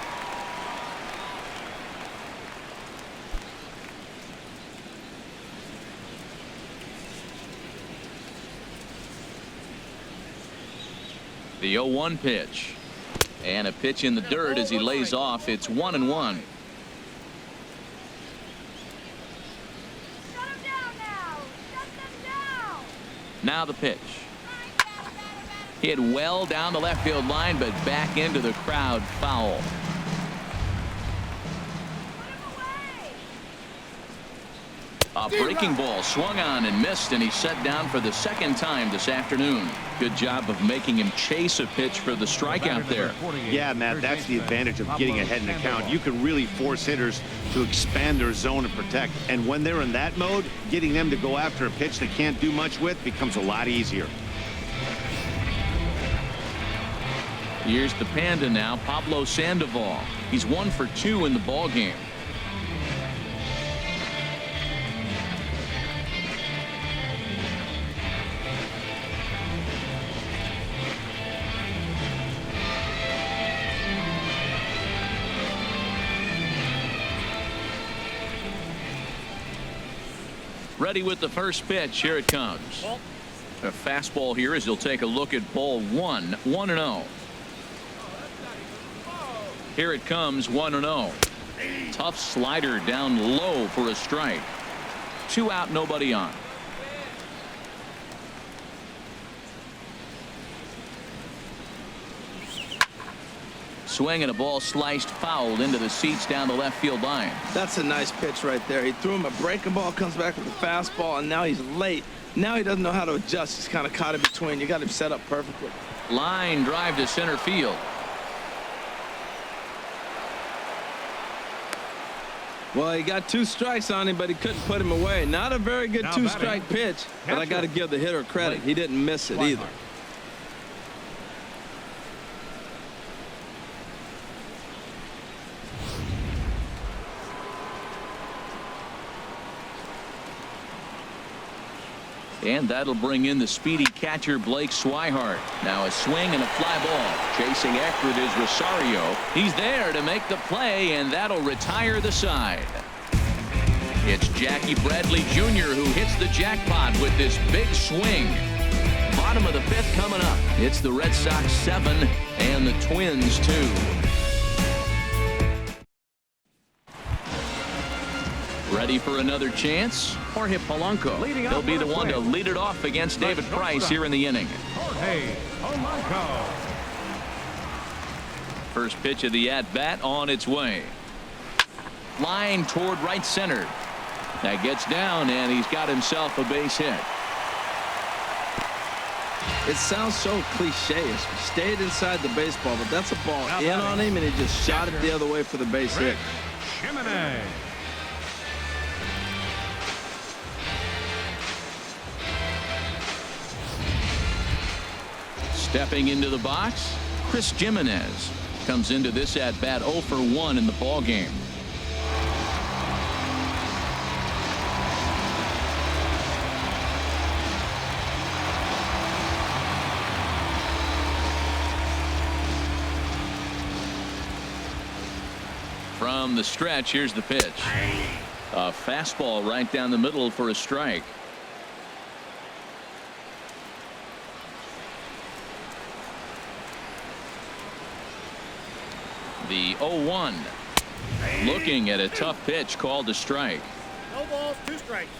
The 0-1 pitch. And a pitch in the dirt as he lays off. It's 1-1. Shut him down now. Shut them down. Now the pitch. Hit well down the left field line, but back into the crowd, foul. A breaking ball swung on and missed, and he's set down for the second time this afternoon. Good job of making him chase a pitch for the strikeout there. Yeah, Matt, that's the advantage of getting ahead in the count. You can really force hitters to expand their zone and protect. And when they're in that mode, getting them to go after a pitch they can't do much with becomes a lot easier. Here's the Panda now, Pablo Sandoval. He's 1 for 2 in the ball game. Ready with the first pitch. Here it comes. A fastball here as he'll take a look at ball one. 1-0. Here it comes. 1-0. Tough slider down low for a strike. 2 out, nobody on. Swing and a ball sliced foul into the seats down the left field line. That's a nice pitch right there. He threw him a breaking ball, comes back with a fastball, and now he's late. Now he doesn't know how to adjust. He's kind of caught in between. You got him set up perfectly. Line drive to center field. Well, he got 2 strikes on him, but he couldn't put him away. Not a very good 2-strike pitch, but I got to give the hitter credit. He didn't miss it either. And that'll bring in the speedy catcher Blake Swihart. Now a swing and a fly ball. Chasing after it is Rosario. He's there to make the play, and that'll retire the side. It's Jackie Bradley Jr. who hits the jackpot with this big swing. Bottom of the 5th coming up. It's the Red Sox 7 and the Twins 2. Ready for another chance? Jorge Polanco. He'll be the one to lead it off against David Price here in the inning. Jorge Polanco. First pitch of the at-bat on its way. Line toward right center. That gets down, and he's got himself a base hit. It sounds so cliche-ish. He stayed inside the baseball, but that's a ball in on him, and he just shot it the other way for the base hit. Jimenez. Stepping into the box, Chris Jimenez comes into this at-bat 0 for 1 in the ball game. From the stretch, here's the pitch. A fastball right down the middle for a strike. The 0-1. Looking at a tough pitch called a strike. No balls, 2 strikes.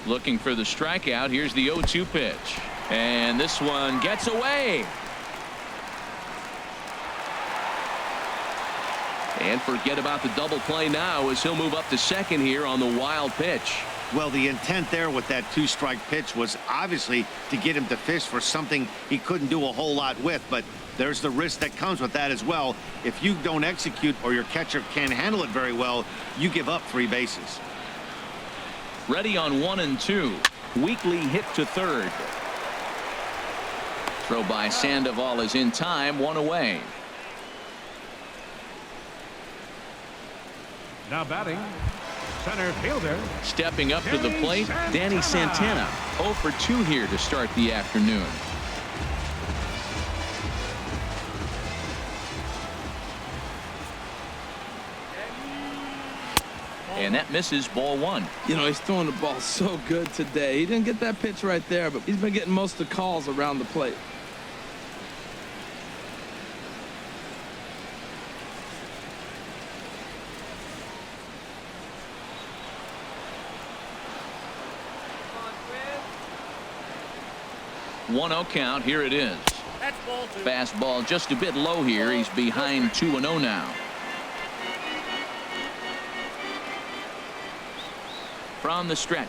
Looking for the strikeout. Here's the 0-2 pitch. And this one gets away. And forget about the double play now as he'll move up to second here on the wild pitch. Well, the intent there with that 2-strike pitch was obviously to get him to fish for something he couldn't do a whole lot with, but there's the risk that comes with that as well. If you don't execute or your catcher can't handle it very well, you give up 3 bases. Ready on 1 and 2. Weakly hit to third. Throw by Sandoval is in time. 1 away. Now batting, center fielder. Stepping up to the plate, Danny Santana. 0 for 2 here to start the afternoon. And that misses ball 1. You know, he's throwing the ball so good today. He didn't get that pitch right there, but he's been getting most of the calls around the plate. One 1-0 count. Here it is. That's ball 2. Fastball just a bit low here. He's behind 2-0 now. From the stretch.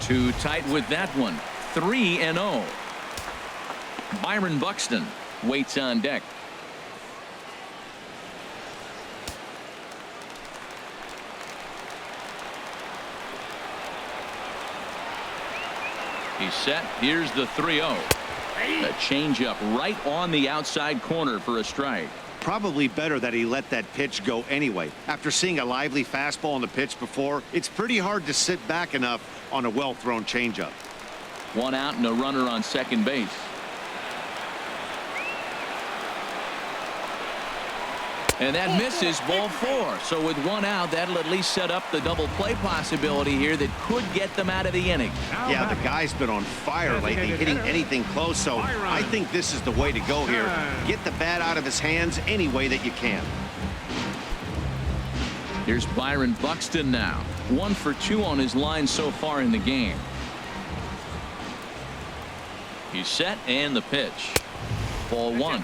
Too tight with that one. 3-0. Byron Buxton waits on deck. He's set. Here's the 3-0. A changeup right on the outside corner for a strike. probably better that he let that pitch go anyway. After seeing a lively fastball on the pitch before, it's pretty hard to sit back enough on a well-thrown changeup. One out and a runner on second base. And that misses, ball 4. So with one out, that'll at least set up the double play possibility here that could get them out of the inning. Yeah, the guy's been on fire lately, hitting anything close, so I think this is the way to go here. Get the bat out of his hands any way that you can. Here's Byron Buxton now. 1 for 2 on his line so far in the game. He's set, and the pitch. Ball 1.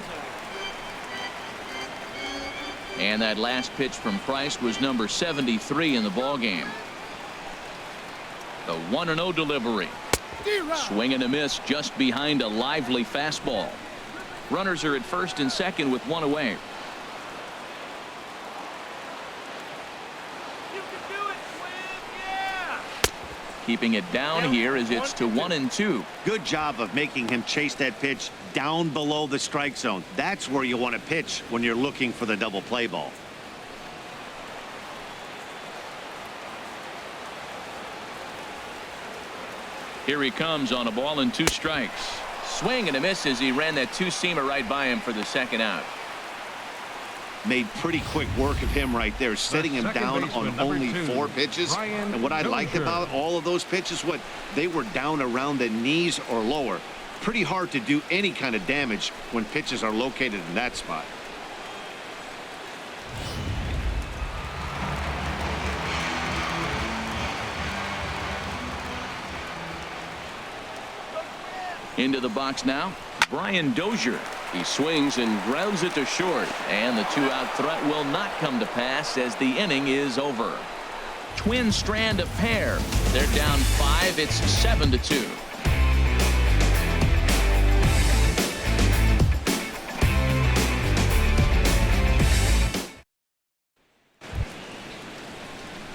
And that last pitch from Price was number 73 in the ball game. The 1-0 delivery. Swing and a miss just behind a lively fastball. Runners are at first and second with one away. Keeping it down here as it's to 1-2. Good job of making him chase that pitch down below the strike zone. That's where you want to pitch when you're looking for the double play ball. Here he comes on a ball and 2 strikes. Swing and a miss as he ran that two-seamer right by him for the second out. Made pretty quick work of him right there, setting him down on only 4 pitches. And what I liked about all of those pitches, they were down around the knees or lower. Pretty hard to do any kind of damage when pitches are located in that spot. Into the box now, Brian Dozier. He swings and grounds it to short, and the 2-out threat will not come to pass as the inning is over. Twin strand of pair. They're down 5. It's 7-2.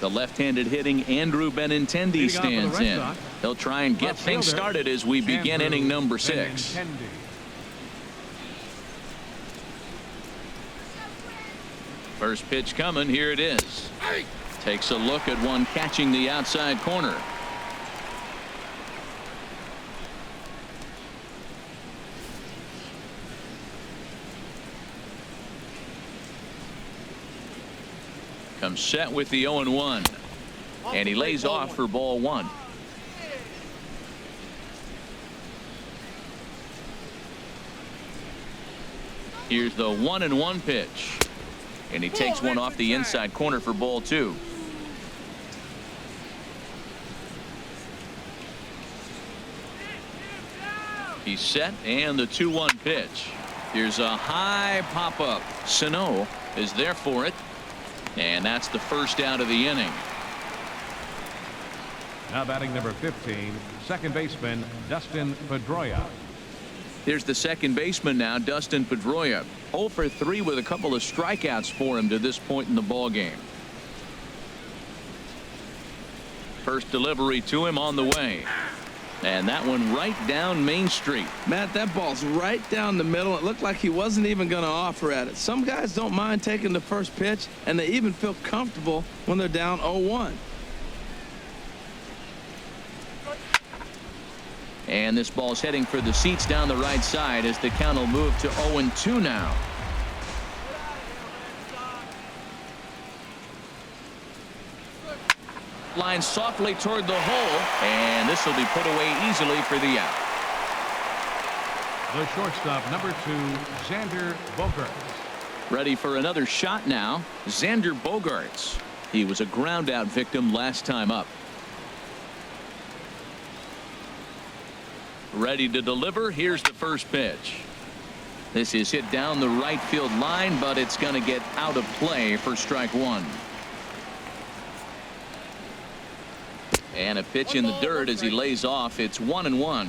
The left-handed hitting Andrew Benintendi stands in. He'll try and get things started as we begin inning number 6. First pitch coming. Here it is. Takes a look at one catching the outside corner. Comes set with the 0-1. And he lays off for ball 1. Here's the 1-1 pitch. And he takes one off the inside corner for ball 2. He's set, and the 2-1 pitch. Here's a high pop-up. Sano is there for it. And that's the first out of the inning. Now batting number 15, second baseman Dustin Pedroia. Here's the second baseman now, Dustin Pedroia. 0 for 3 with a couple of strikeouts for him to this point in the ball game. First delivery to him on the way. And that one right down Main Street. Matt, that ball's right down the middle. It looked like he wasn't even going to offer at it. Some guys don't mind taking the first pitch, and they even feel comfortable when they're down 0-1. And this ball's heading for the seats down the right side as the count will move to 0-2 now. Line softly toward the hole, and this will be put away easily for the out. The shortstop, number 2, Xander Bogaerts. Ready for another shot now. Xander Bogaerts. He was a ground out victim last time up. Ready to deliver. Here's the first pitch. This is hit down the right field line, but it's going to get out of play for strike 1. And a pitch in the dirt as he lays off. It's 1-1.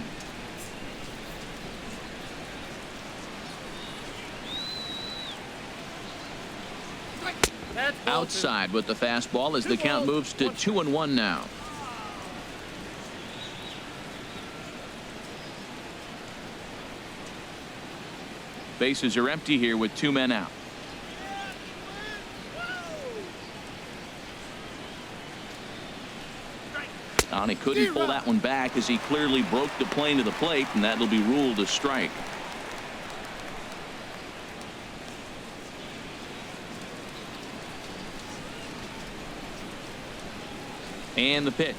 Outside with the fastball as the count moves to 2-1 now. Bases are empty here with 2 men out. And he couldn't pull that one back as he clearly broke the plane to the plate, and that'll be ruled a strike. And the pitch.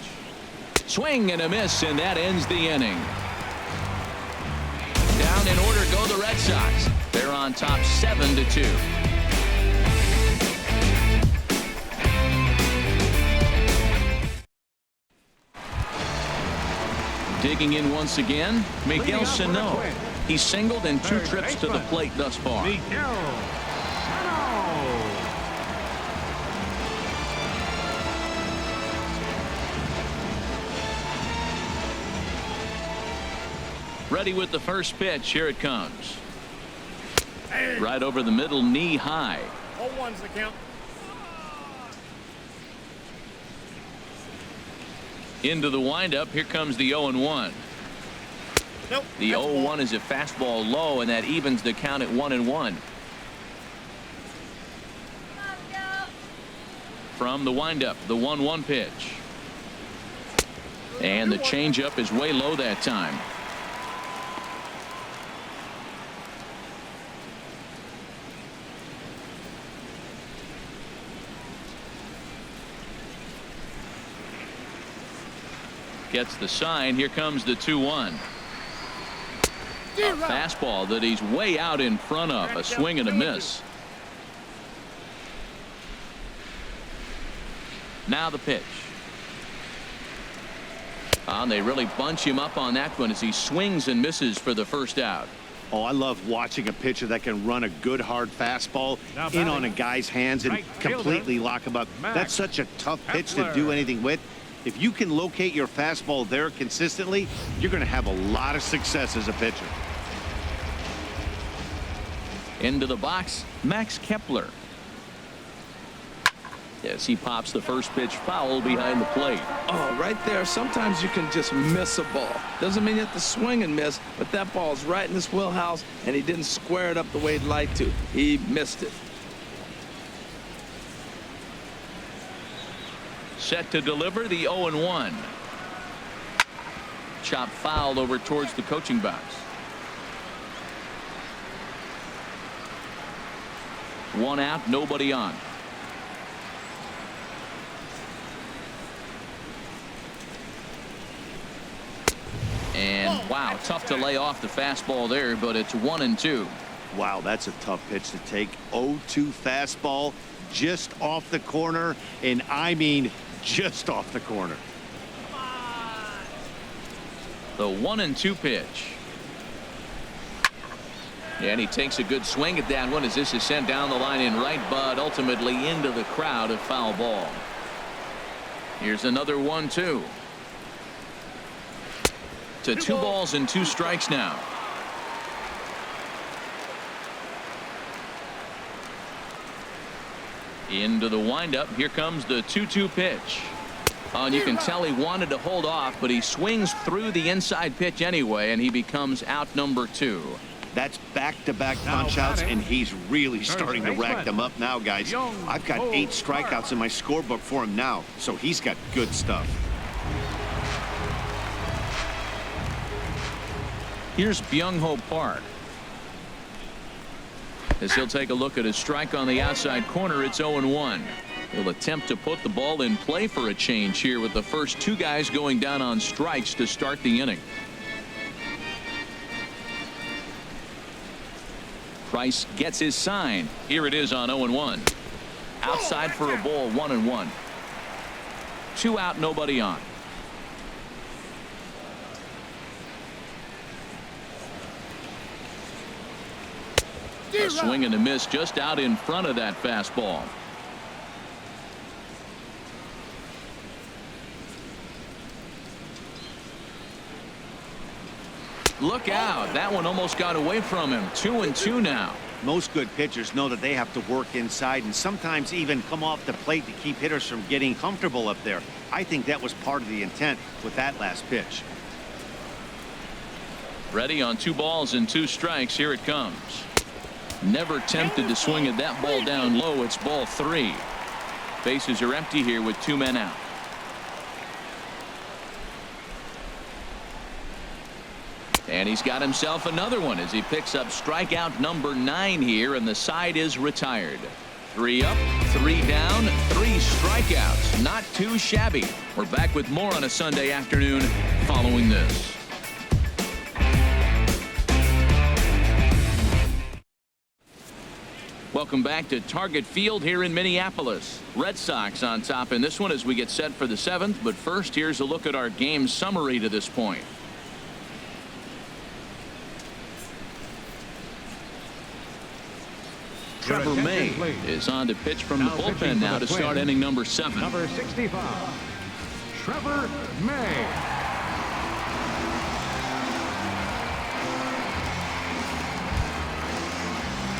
Swing and a miss, and that ends the inning. Down in order go the Red Sox. They're on top 7-2. Digging in once again, Miguel Sano. He singled in 2 trips to the plate thus far. Miguel Sano. Ready with the first pitch. Here it comes. Right over the middle, knee high. 0-1's the count. Into the windup. Here comes the 0-1. Nope. The that's a ball. 0-1 is a fastball low, and that evens the count at 1-1. From the windup, the 1-1 pitch. And the changeup is way low that time. Gets the sign. Here comes the 2-1. A fastball that he's way out in front of. A swing and a miss. Now the pitch. And they really bunch him up on that one as he swings and misses for the first out. Oh, I love watching a pitcher that can run a good hard fastball in on a guy's hands and completely lock him up. That's such a tough pitch to do anything with. If you can locate your fastball there consistently, you're going to have a lot of success as a pitcher. Into the box, Max Kepler. Yes, he pops the first pitch foul behind the plate. Oh, right there. Sometimes you can just miss a ball. Doesn't mean you have to swing and miss, but that ball's right in his wheelhouse, and he didn't square it up the way he'd like to. He missed it. Set to deliver the 0-1. Chop fouled over towards the coaching box. One out, nobody on. And wow, tough to lay off the fastball there, but it's 1-2. Wow, that's a tough pitch to take. 0-2 fastball just off the corner, and I mean just off the corner. The 1-2 pitch. And he takes a good swing at that one as this is sent down the line in right, but ultimately into the crowd, a foul ball. Here's another 1-2. To 2 balls and 2 strikes now. Into the windup. Here comes the 2-2 pitch. And you can tell he wanted to hold off, but he swings through the inside pitch anyway, and he becomes out number 2. That's back-to-back punch-outs, and he's really starting to rack them up now, guys. I've got 8 strikeouts in my scorebook for him now, so he's got good stuff. Here's Byung-Ho Park. As he'll take a look at his strike on the outside corner, it's 0-1. He'll attempt to put the ball in play for a change here with the first 2 guys going down on strikes to start the inning. Price gets his sign. Here it is on 0-1. Outside for a ball, 1-1. 2 out, nobody on. A swing and a miss just out in front of that fastball. Look out. That one almost got away from him. 2-2 now. Most good pitchers know that they have to work inside and sometimes even come off the plate to keep hitters from getting comfortable up there. I think that was part of the intent with that last pitch. Ready on 2 balls and 2 strikes. Here it comes. Never tempted to swing at that ball down low. It's ball 3. Bases are empty here with 2 men out. And he's got himself another one as he picks up strikeout number 9 here, and the side is retired. 3 up, 3 down, 3 strikeouts. Not too shabby. We're back with more on a Sunday afternoon following this. Welcome back to Target Field here in Minneapolis. Red Sox on top in this one as we get set for the 7th. But first, here's a look at our game summary to this point. Trevor May is on to pitch from the bullpen now to start inning number 7. Number 65, Trevor May.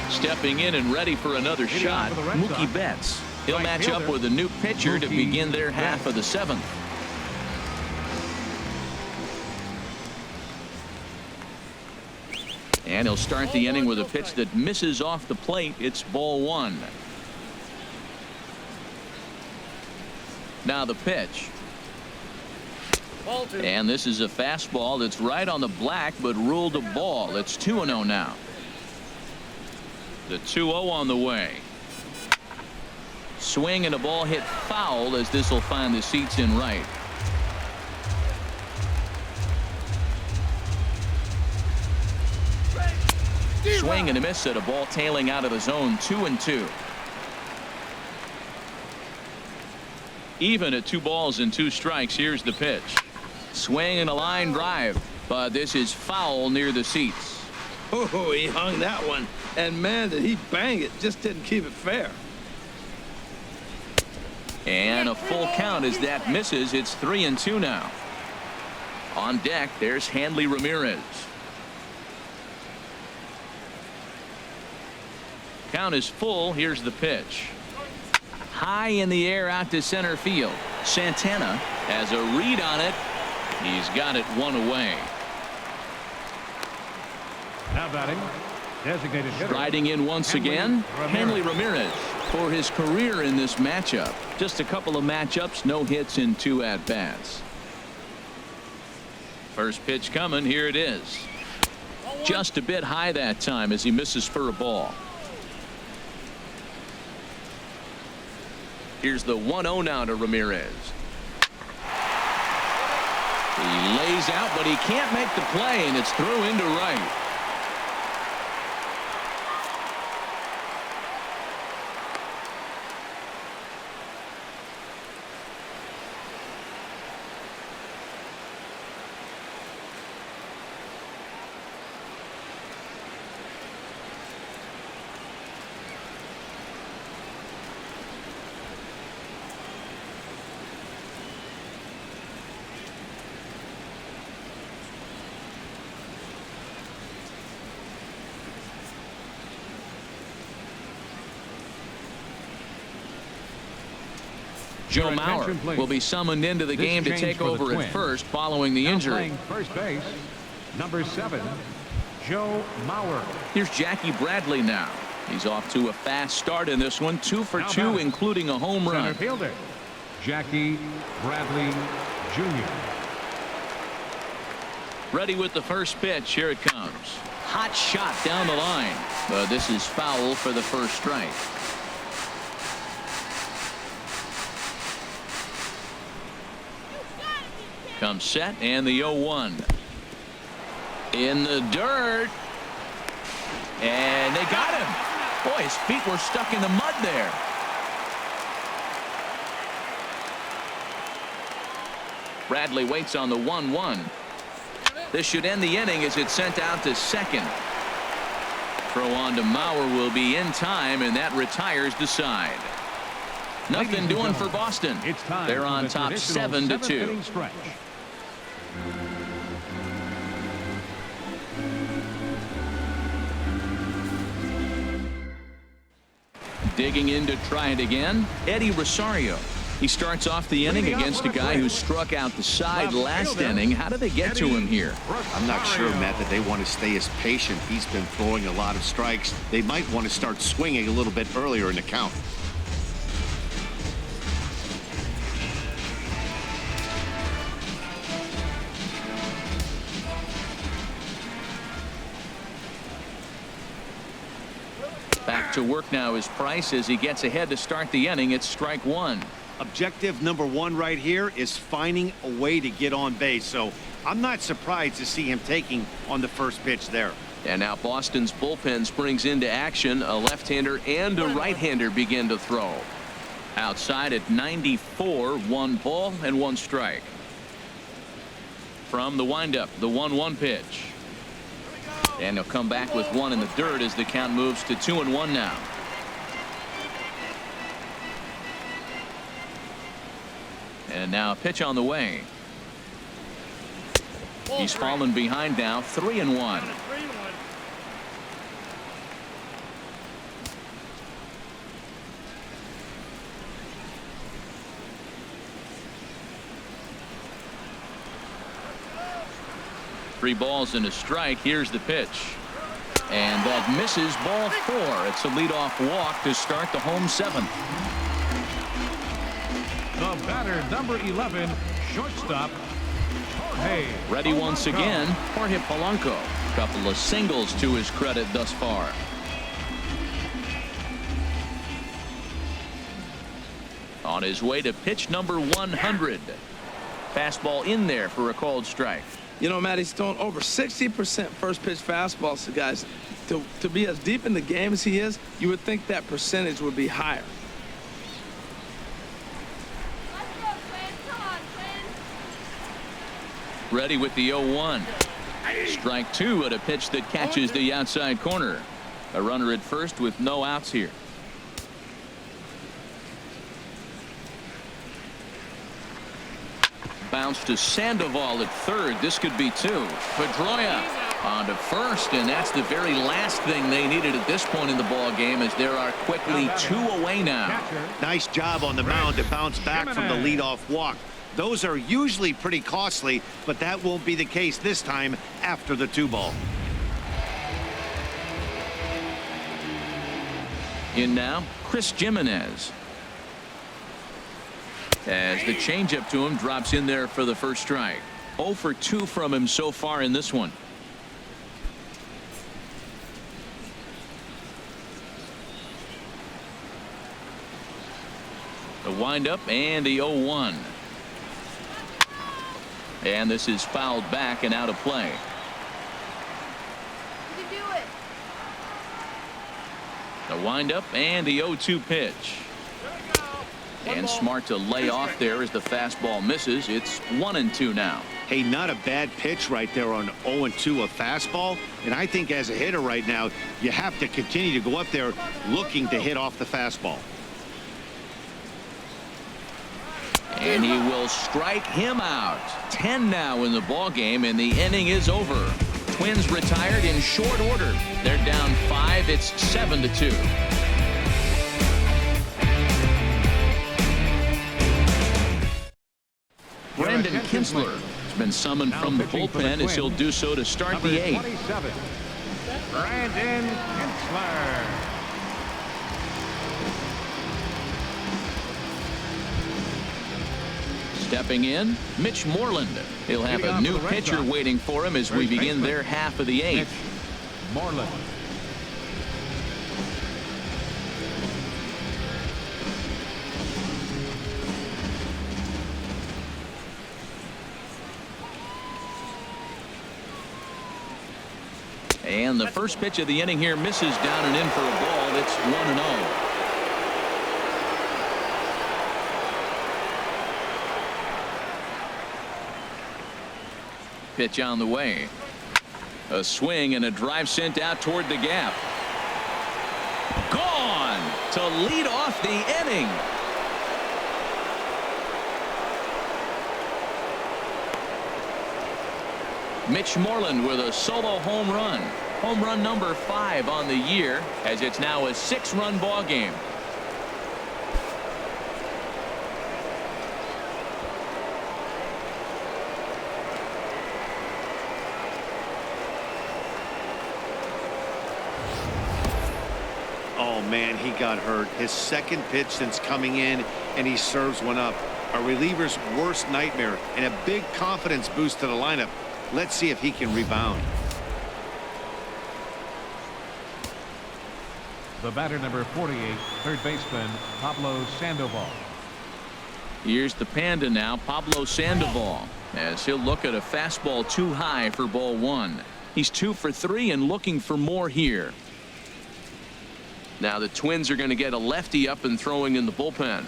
Stepping in and ready for another shot, Mookie Betts. He'll match up with a new pitcher to begin their half of the 7th. And he'll start the inning with a pitch that misses off the plate. It's ball 1. Now the pitch. And this is a fastball that's right on the black but ruled a ball. It's 2-0 now. The 2-0 on the way. Swing and a ball hit foul as this will find the seats in right. Swing and a miss at a ball tailing out of the zone. 2-2. Even at 2 balls and 2 strikes. Here's the pitch. Swing and a line drive, but this is foul near the seats. Oh, he hung that one. And man, did he bang it. Just didn't keep it fair. And a full count as that misses. It's 3-2 now. On deck, there's Hanley Ramirez. Count is full. Here's the pitch. High in the air out to center field. Santana has a read on it. He's got it 1 away. Now batting, designated hitter. Striding in once again, Hanley Ramirez for his career in this matchup. Just a couple of matchups, no hits in 2 at-bats. First pitch coming. Here it is. Just a bit high that time as he misses for a ball. Here's the 1-0 now to Ramirez. He lays out, but he can't make the play, and it's through into right. Joe Mauer will be summoned into the game to take over at first following the injury. First base, number 7, Joe Mauer. Here's Jackie Bradley now. He's off to a fast start in this one. 2 for 2, including a home run. Center fielder, Jackie Bradley Jr. Ready with the first pitch. Here it comes. Hot shot down the line. But this is foul for the first strike. Comes set and the 0-1 in the dirt, and they got him. Boy, his feet were stuck in the mud there. Bradley waits on the 1-1. This should end the inning as it's sent out to second. Throw on to Mauer will be in time, and that retires the side. Nothing doing for Boston. They're on top 7-2. Digging in to try it again, Eddie Rosario. He starts off the inning against a guy who struck out the side last inning. How do they get to him here? I'm not sure, Matt, that they want to stay as patient. He's been throwing a lot of strikes. They might want to start swinging a little bit earlier in the count. back to work now as Price as he gets ahead to start the inning. It's strike one. Objective number one right here is finding a way to get on base. So I'm not surprised to see him taking on the first pitch there. And now Boston's bullpen springs into action. A left-hander and a right-hander begin to throw. Outside at 94, 1 ball and 1 strike. From the windup, the 1-1 pitch. And he'll come back with 1 in the dirt as the count moves to 2-1 now. And now a pitch on the way. He's fallen behind now, 3-1. 3 balls and a strike. Here's the pitch. And that misses, ball 4. It's a leadoff walk to start the home 7th. The batter, number 11, shortstop, Jorge. Ready once again, Jorge Polanco. Couple of singles to his credit thus far. On his way to pitch number 100. Fastball in there for a called strike. You know, Matt, he's thrown over 60% first pitch fastballs. So guys, to be as deep in the game as he is, you would think that percentage would be higher. Let's go, Twins. Come on, Twins. Ready with the 0-1. Strike 2 at a pitch that catches the outside corner. A runner at first with no outs here. Bounce to Sandoval at third. This could be 2. Pedroia on to first, and that's the very last thing they needed at this point in the ball game, as there are quickly 2 away now. Nice job on the mound to bounce back from the leadoff walk. Those are usually pretty costly, but that won't be the case this time after the 2-ball. In now, Chris Jimenez. As the changeup to him drops in there for the first strike. 0 for 2 from him so far in this one. The windup and the 0-1. And this is fouled back and out of play. You can do it. The windup and the 0-2 pitch. And smart to lay off there as the fastball misses. It's 1-2 now. Hey, not a bad pitch right there on 0-2, a fastball. And I think as a hitter right now, you have to continue to go up there looking to hit off the fastball. And he will strike him out. 10 now in the ball game, and the inning is over. Twins retired in short order. They're down 5. It's 7-2. Brandon Kinsler has been summoned from the bullpen as he'll do so to start the 8th. 27, Brandon Kinsler. Stepping in, Mitch Moreland. He'll have a new pitcher waiting for him as we begin their half of the 8th. Moreland. And the first pitch of the inning here misses down and in for a ball. It's 1-0. Pitch on the way. A swing and a drive sent out toward the gap. Gone to lead off the inning. Mitch Moreland with a solo home run. Home run number 5 on the year, as it's now a 6-run ball game. Oh, man, he got hurt. His second pitch since coming in, and he serves one up. A reliever's worst nightmare, and a big confidence boost to the lineup. Let's see if he can rebound. The batter, number 48, third baseman, Pablo Sandoval. Here's the Panda now, Pablo Sandoval, as he'll look at a fastball too high for ball one. He's 2 for 3 and looking for more here. Now the Twins are going to get a lefty up and throwing in the bullpen.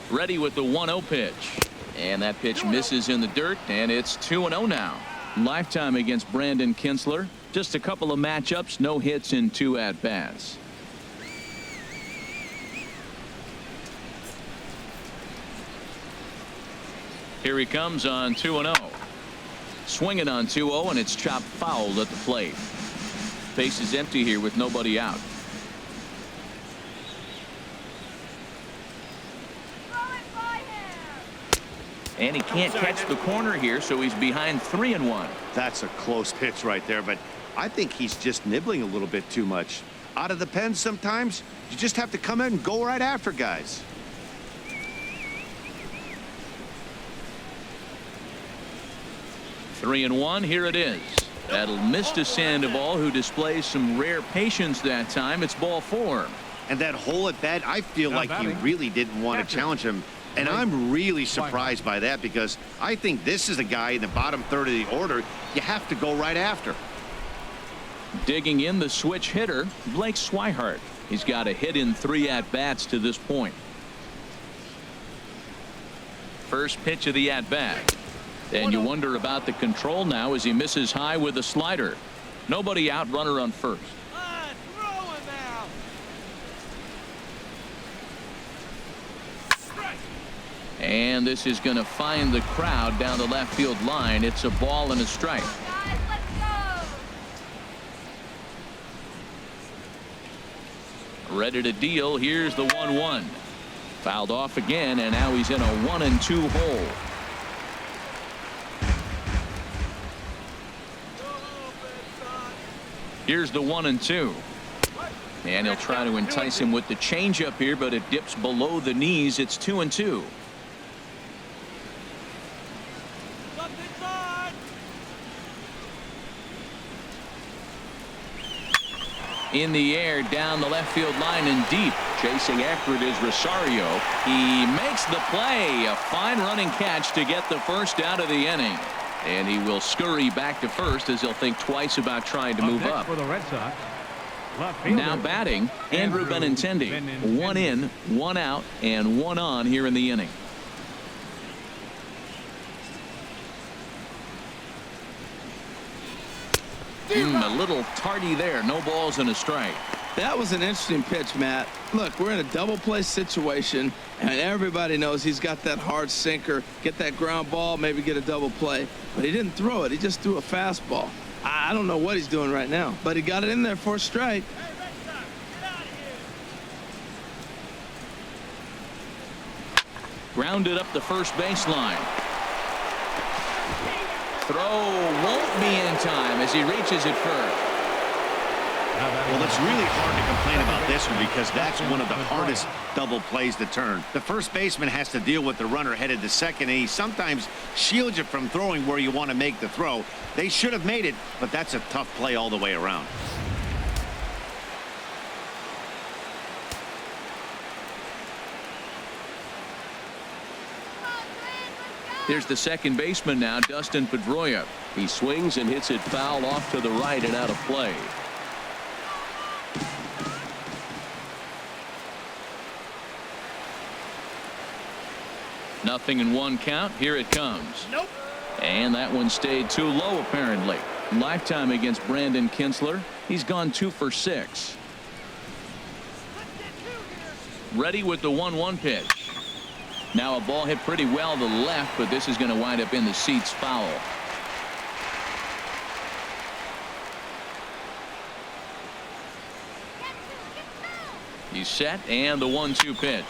Ready with the 1-0 pitch. And that pitch misses in the dirt, and it's 2-0 now. Lifetime against Brandon Kinsler. Just a couple of matchups, no hits in 2 at-bats. Here he comes on 2-0. Swinging on 2-0, and it's chopped foul at the plate. Base is empty here with nobody out. And he can't catch the corner here, so he's behind 3-1. That's a close pitch right there, but I think he's just nibbling a little bit too much. Out of the pen sometimes, you just have to come in and go right after guys. Three and one, here it is. That'll miss to Sandoval, who displays some rare patience that time. It's ball 4. And that hole at bat, I feel like he really didn't want to challenge him. And I'm really surprised by that, because I think this is a guy in the bottom third of the order you have to go right after. Digging in the switch hitter, Blake Swihart. He's got a hit in 3 at-bats to this point. First pitch of the at-bat. And you wonder about the control now as he misses high with a slider. Nobody out, runner on first. And this is going to find the crowd down the left field line. It's a ball and a strike. Guys, let's go. Ready to deal. Here's the 1-1. Fouled off again, and now he's in a 1-2 hole. Here's the 1-2. And he'll try to entice him with the changeup here, but it dips below the knees. It's 2-2. In the air, down the left field line and deep. Chasing after it is Rosario. He makes the play. A fine running catch to get the first out of the inning. And he will scurry back to first as he'll think twice about trying to move up. For the Red Sox, Now batting, Andrew Benintendi. 1 in, 1 out, and 1 on here in the inning. A little tardy there. No balls and a strike. That was an interesting pitch, Matt. Look, we're in a double play situation, and everybody knows he's got that hard sinker. Get that ground ball, maybe get a double play. But he didn't throw it. He just threw a fastball. I don't know what he's doing right now, but he got it in there for a strike. Hey, Red Sox, get out of here. Grounded up the first baseline. Throw won't be in time as he reaches it first. Well, it's really hard to complain about this one, because that's one of the hardest double plays to turn. The first baseman has to deal with the runner headed to second, and he sometimes shields you from throwing where you want to make the throw. They should have made it, but that's a tough play all the way around. Here's the second baseman now, Dustin Pedroia. He swings and hits it foul off to the right and out of play. Nothing in 1 count. Here it comes. Nope. And that one stayed too low, apparently. Lifetime against Brandon Kinsler. He's gone 2 for 6. Ready with the 1-1 pitch. Now a ball hit pretty well to the left, but this is going to wind up in the seats foul. He's set, and the 1-2 pitch.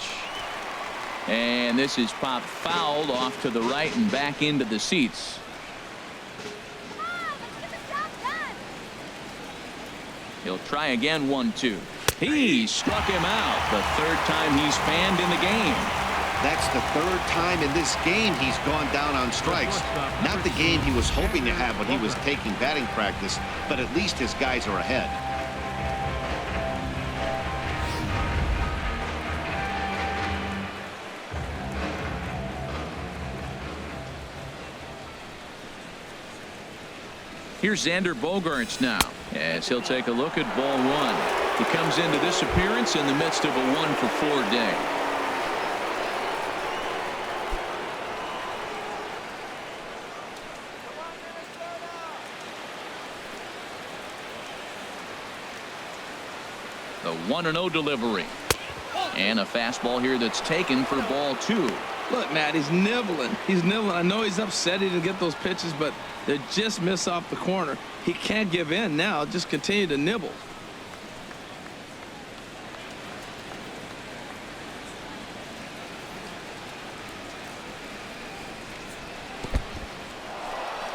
And this is popped fouled off to the right and back into the seats. Come on, let's get the job done. He'll try again. 1-2. He struck him out. The 3rd time he's fanned in the game. That's the third time in this game he's gone down on strikes. Not the game he was hoping to have when he was taking batting practice, but at least his guys are ahead. Here's Xander Bogaerts now, as he'll take a look at ball one. He comes into this appearance in the midst of a 1-for-4 day. The 1-0 delivery. And a fastball here that's taken for ball two. Look, Matt, he's nibbling. He's nibbling. I know he's upset he didn't get those pitches, but they just miss off the corner. He can't give in now. Just continue to nibble.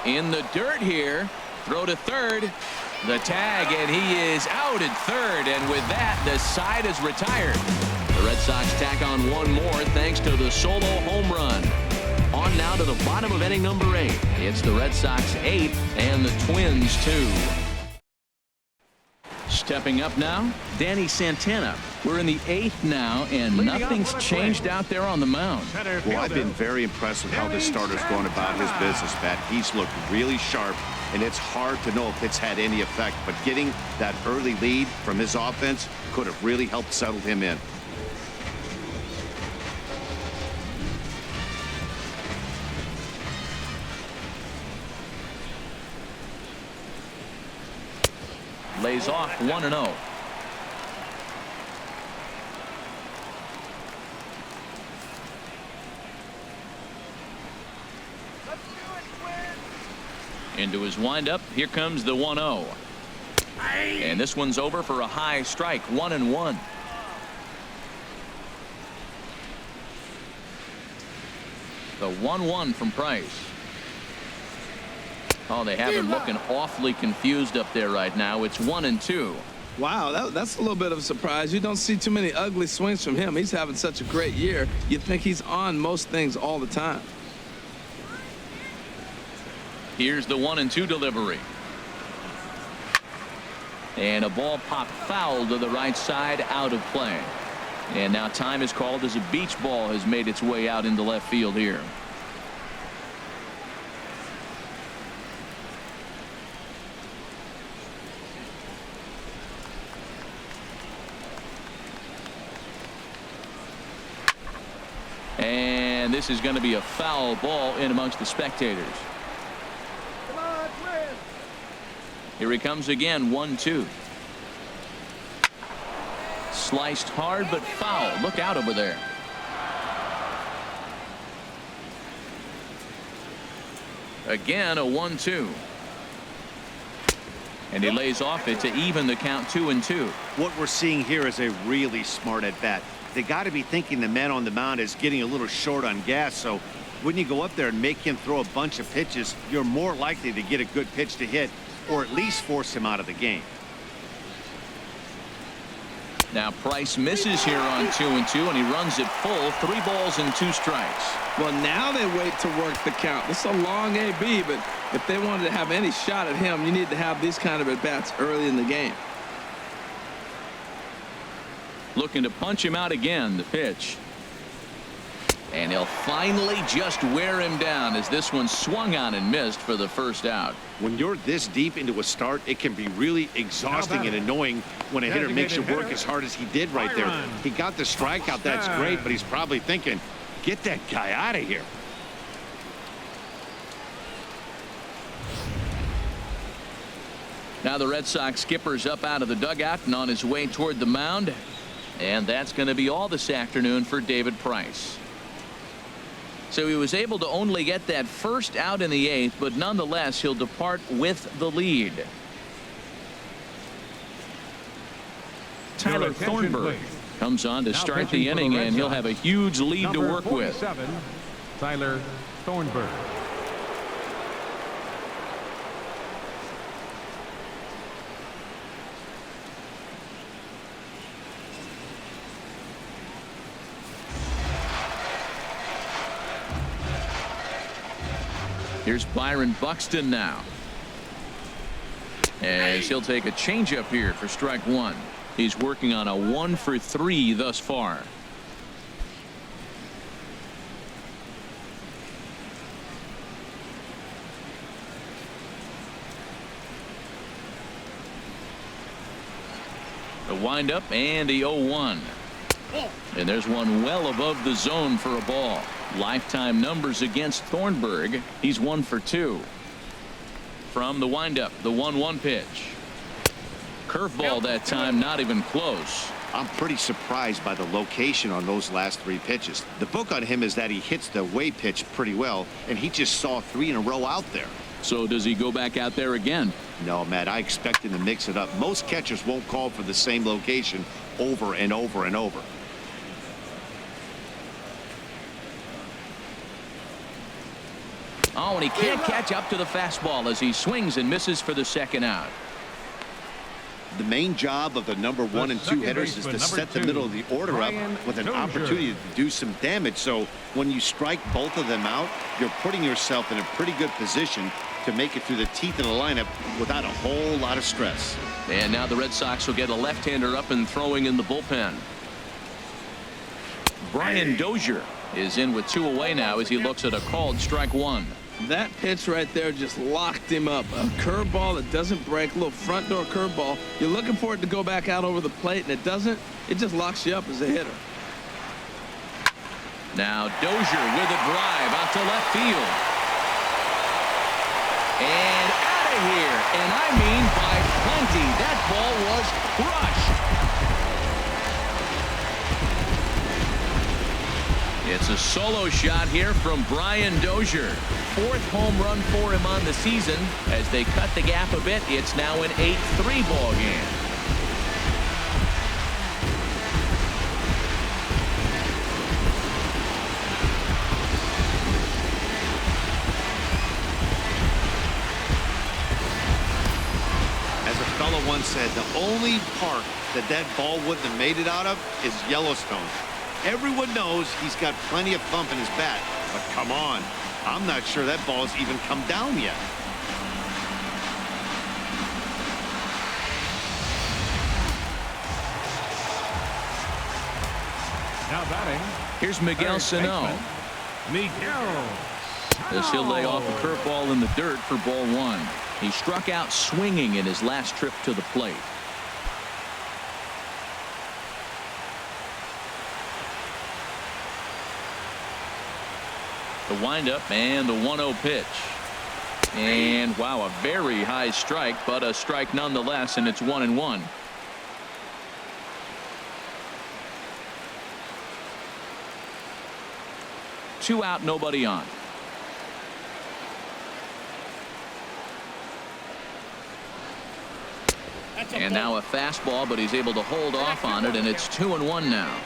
In the dirt here. Throw to third. The tag, and he is out at third. And with that, the side is retired. The Red Sox tack on one more thanks to the solo home run. On now to the bottom of inning number 8. It's the Red Sox 8 and the Twins 2. Stepping up now, Danny Santana. We're in the 8th now, and nothing's changed out there on the mound. Well, I've been very impressed with how this starter's going about his business, Pat. He's looked really sharp, and it's hard to know if it's had any effect. But getting that early lead from his offense could have really helped settle him in. Lays off 1-0. Into his windup. Here comes the 1-0. And this one's over for a high strike. 1-1. The 1-1 from Price. Oh, they have him looking awfully confused up there right now. It's 1-2. Wow, that's a little bit of a surprise. You don't see too many ugly swings from him. He's having such a great year. You'd think he's on most things all the time. Here's the 1-2 delivery. And a ball popped foul to the right side, out of play. And now time is called as a beach ball has made its way out into left field here. And this is going to be a foul ball in amongst the spectators. Come on, Twins. Here he comes again. 1-2. Sliced hard but foul. Look out over there. Again a 1-2. And he lays off it to even the count. 2-2. What we're seeing here is a really smart at bat. They got to be thinking the man on the mound is getting a little short on gas, so when you go up there and make him throw a bunch of pitches, you're more likely to get a good pitch to hit or at least force him out of the game. Now Price misses here on 2-2, and he runs it full. 3 balls and 2 strikes. Well, now they wait to work the count. This is a long AB, but if they wanted to have any shot at him, you need to have these kind of at-bats early in the game. Looking to punch him out again. The pitch. And he'll finally just wear him down as this one swung on and missed for the first out. When you're this deep into a start, it can be really exhausting and annoying when a hitter makes you work as hard as he did right there. He got the strikeout. That's great, but he's probably thinking, get that guy out of here. Now the Red Sox skipper's up out of the dugout and on his way toward the mound. And that's going to be all this afternoon for David Price. So he was able to only get that first out in the 8th, but nonetheless he'll depart with the lead. Tyler Thornburg comes on to start the inning, and he'll have a huge lead to work with. Tyler Thornburg. Here's Byron Buxton now, as he'll take a changeup here for strike one. He's working on a 1-for-3 thus far. The windup and the 0-1. And there's one well above the zone for a ball. Lifetime numbers against Thornburg. He's 1 for 2. From the windup, the 1-1 pitch. Curveball that time, not even close. I'm pretty surprised by the location on those last 3 pitches. The book on him is that he hits the away pitch pretty well, and he just saw 3 in a row out there. So does he go back out there again? No, Matt, I expect him to mix it up. Most catchers won't call for the same location over and over and over. Oh, and he can't catch up to the fastball as he swings and misses for the second out. The main job of the number 1 and 2 hitters is to set the middle of the order up with an opportunity to do some damage. So when you strike both of them out, you're putting yourself in a pretty good position to make it through the teeth of the lineup without a whole lot of stress. And now the Red Sox will get a left-hander up and throwing in the bullpen. Brian Dozier is in with 2 away now as he looks at a called strike 1. That pitch right there just locked him up. A curveball that doesn't break, a little front door curveball. You're looking for it to go back out over the plate, and it doesn't. It just locks you up as a hitter. Now Dozier with a drive out to left field. And out of here. And I mean by plenty. That ball was crushed. It's a solo shot here from Brian Dozier. 4th home run for him on the season. As they cut the gap a bit, it's now an 8-3 ball game. As a fellow once said, the only park that ball wouldn't have made it out of is Yellowstone. Everyone knows he's got plenty of thump in his bat, but come on, I'm not sure that ball's even come down yet. Now batting. Here's Miguel Sano. Miguel. As he'll lay off a curveball in the dirt for ball 1. He struck out swinging in his last trip to the plate. The windup and the 1-0 pitch. And wow, a very high strike, but a strike nonetheless, and it's 1-1. Two out, nobody on. And now a fastball, but he's able to hold off on it, and it's 2-1 now.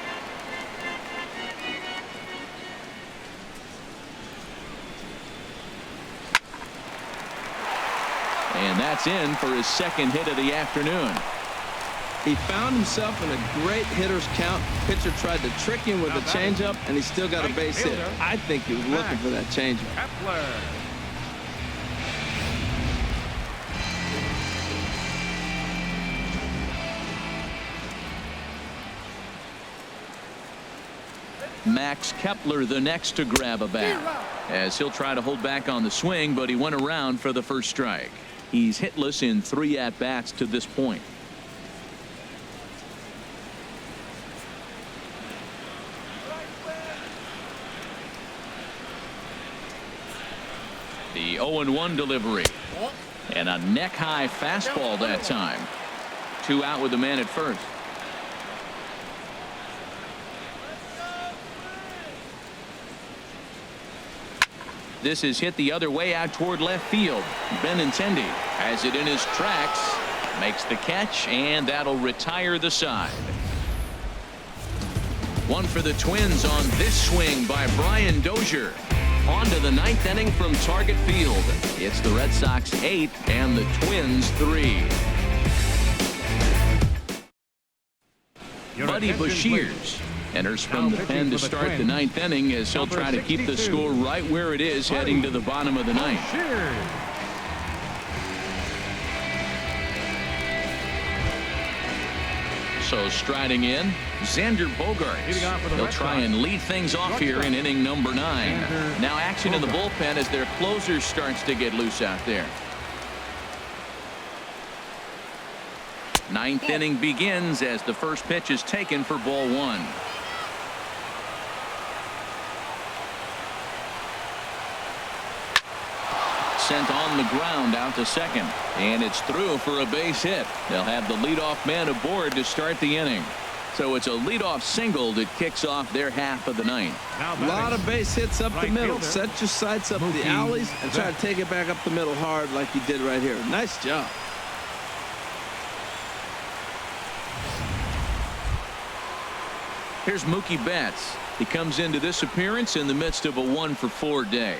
And that's in for his 2nd hit of the afternoon. He found himself in a great hitter's count. Pitcher tried to trick him with a changeup, and he still got a base hit. I think he was looking for that changeup. Kepler. Max Kepler the next to grab a bat, as he'll try to hold back on the swing, but he went around for the first strike. He's hitless in 3 at-bats to this point. The 0-1 delivery. And a neck-high fastball that time. 2 out with the man at first. This is hit the other way out toward left field. Benintendi has it in his tracks, makes the catch, and that'll retire the side. 1 for the Twins on this swing by Brian Dozier. On to the 9th inning from Target Field. It's the Red Sox 8 and the Twins 3. Buddy Bashirs Enters from the pen to start the ninth inning as he'll try to keep the score right where it is heading to the bottom of the ninth. So striding in, Xander Bogaerts. He'll try and lead things off here in inning number 9. Now action in the bullpen as their closer starts to get loose out there. Ninth inning begins as the first pitch is taken for ball 1. Sent on the ground out to second, and it's through for a base hit. They'll have the leadoff man aboard to start the inning. So it's a leadoff single that kicks off their half of the ninth. A lot of base hits up the middle. Set your sights up the alleys and try to take it back up the middle hard like he did right here. Nice job. Here's Mookie Betts. He comes into this appearance in the midst of a 1-for-4 day.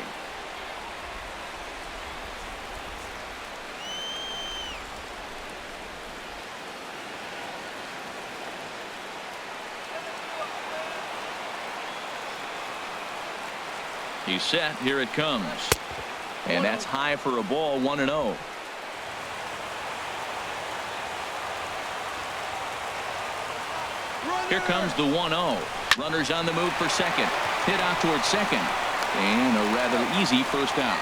He's set. Here it comes. And that's high for a ball. 1-0. Here comes the 1-0. Runners on the move for second. Hit out towards second. And a rather easy first out.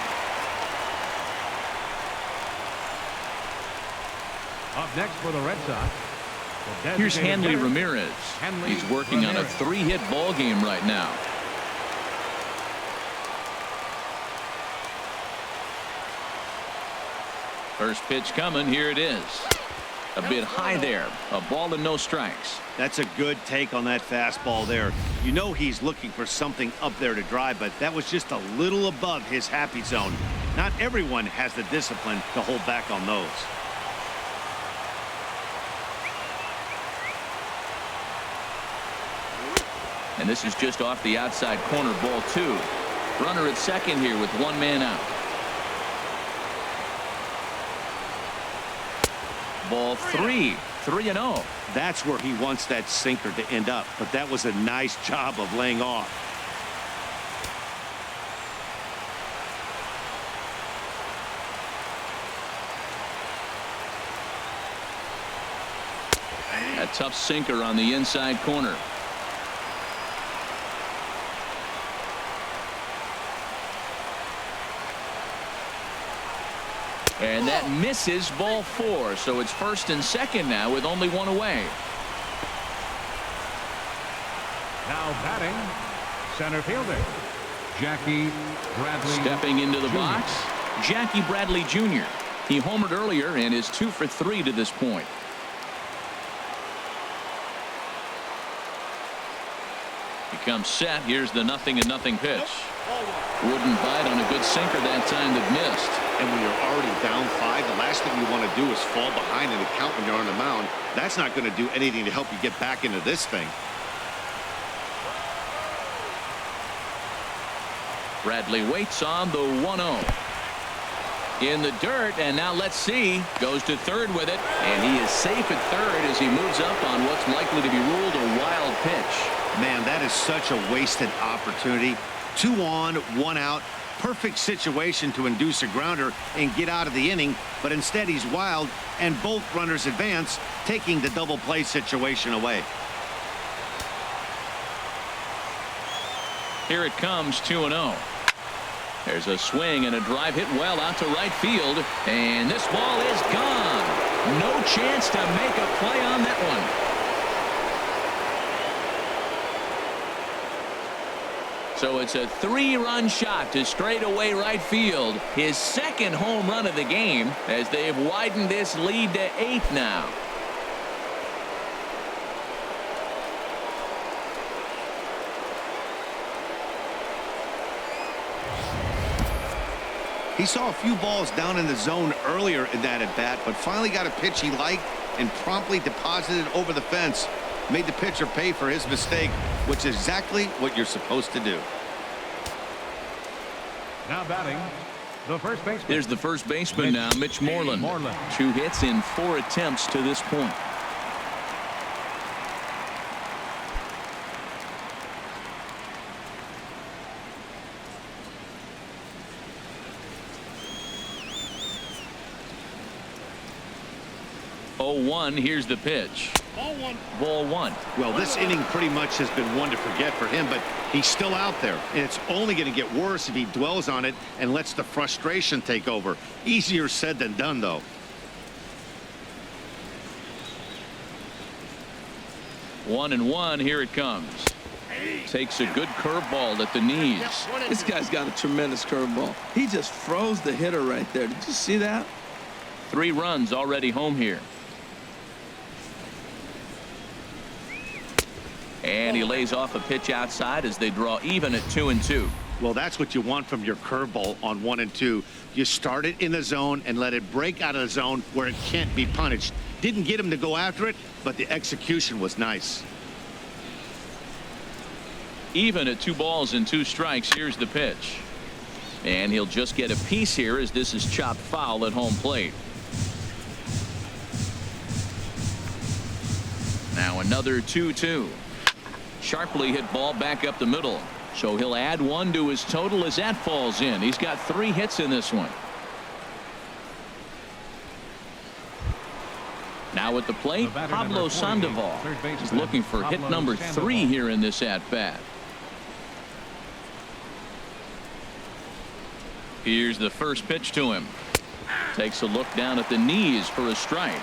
Up next for the Red Sox. Here's Hanley Ramirez. He's working on a 3-hit ball game right now. First pitch coming. Here it is. A bit high there. A ball and no strikes. That's a good take on that fastball there. You know he's looking for something up there to drive, but that was just a little above his happy zone. Not everyone has the discipline to hold back on those. And this is just off the outside corner. Ball 2. Runner at second here with 1 man out. Ball 3. 3-0. That's where he wants that sinker to end up, but that was a nice job of laying off. A tough sinker on the inside corner. And that misses. Ball 4. So it's first and second now with only 1 away. Now batting, center fielder Jackie Bradley. Stepping into the Jr. box, Jackie Bradley Jr. He homered earlier and is 2 for 3 to this point. He comes set. Here's the 0-0 pitch. Wouldn't bite on a good sinker that time that missed. And when you're already down 5, the last thing you want to do is fall behind in the count when you're on the mound. That's not going to do anything to help you get back into this thing. Bradley waits on the 1-0. In the dirt, and now let's see. Goes to third with it, and he is safe at third as he moves up on what's likely to be ruled a wild pitch. Man, that is such a wasted opportunity. 2 on, 1 out. Perfect situation to induce a grounder and get out of the inning, but instead he's wild, and both runners advance, taking the double play situation away. Here it comes. 2-0. There's a swing and a drive hit well out to right field, and this ball is gone. No chance to make a play on that one. So it's a 3-run shot to straightaway right field. His second home run of the game as they've widened this lead to 8 now. He saw a few balls down in the zone earlier in that at bat, but finally got a pitch he liked and promptly deposited over the fence. Made the pitcher pay for his mistake, which is exactly what you're supposed to do. Now batting, the first baseman. Here's the first baseman now, Mitch Moreland. 2 hits in 4 attempts to this point. 0-1. Here's the pitch. Ball one. Well, this inning pretty much has been one to forget for him, but he's still out there, and it's only going to get worse if he dwells on it and lets the frustration take over. Easier said than done, though. 1-1. Here it comes. Takes a good curveball at the knees. This guy's got a tremendous curveball. He just froze the hitter right there. Did you see that? 3 runs already home here. And he lays off a pitch outside as they draw even at 2-2. Well, that's what you want from your curveball on 1 and 2. You start it in the zone and let it break out of the zone where it can't be punished. Didn't get him to go after it, but the execution was nice. Even at 2 balls and 2 strikes. Here's the pitch. And he'll just get a piece here as this is chopped foul at home plate. Now another 2-2. Sharply hit ball back up the middle. So he'll add 1 to his total as that falls in. He's got 3 hits in this one. Now at the plate, Pablo Sandoval is looking for hit number 3 here in this at-bat. Here's the first pitch to him. Takes a look down at the knees for a strike.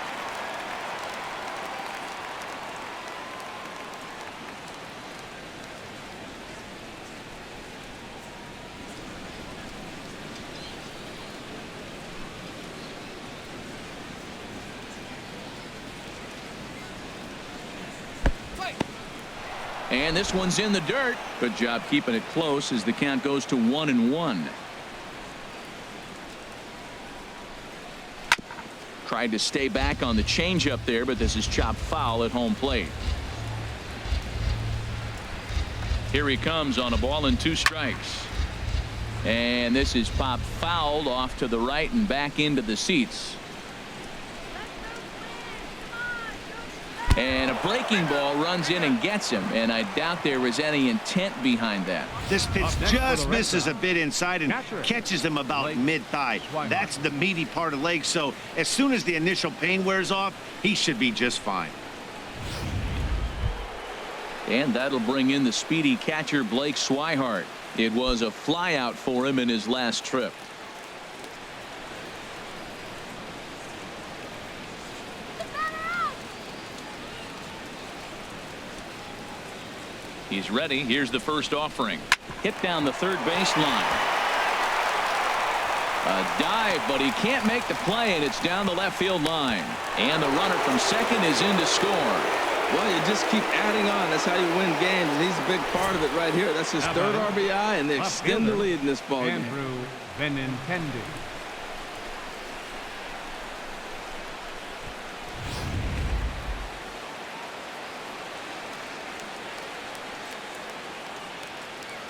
And this one's in the dirt. Good job keeping it close as the count goes to 1-1. Tried to stay back on the changeup there, but this is chopped foul at home plate. Here he comes on a ball and 2 strikes. And this is popped fouled off to the right and back into the seats. And a breaking ball runs in and gets him, and I doubt there was any intent behind that. This pitch just misses a bit inside and catches him about mid-thigh. That's the meaty part of the leg, so as soon as the initial pain wears off, he should be just fine. And that'll bring in the speedy catcher Blake Swihart. It was a flyout for him in his last trip. He's ready. Here's the first offering. Hit down the third baseline. A dive, but he can't make the play, and it's down the left field line. And the runner from second is in to score. Well, you just keep adding on. That's how you win games, and he's a big part of it right here. That's his third RBI, and they extend the lead in this ball game. Andrew Benintendi.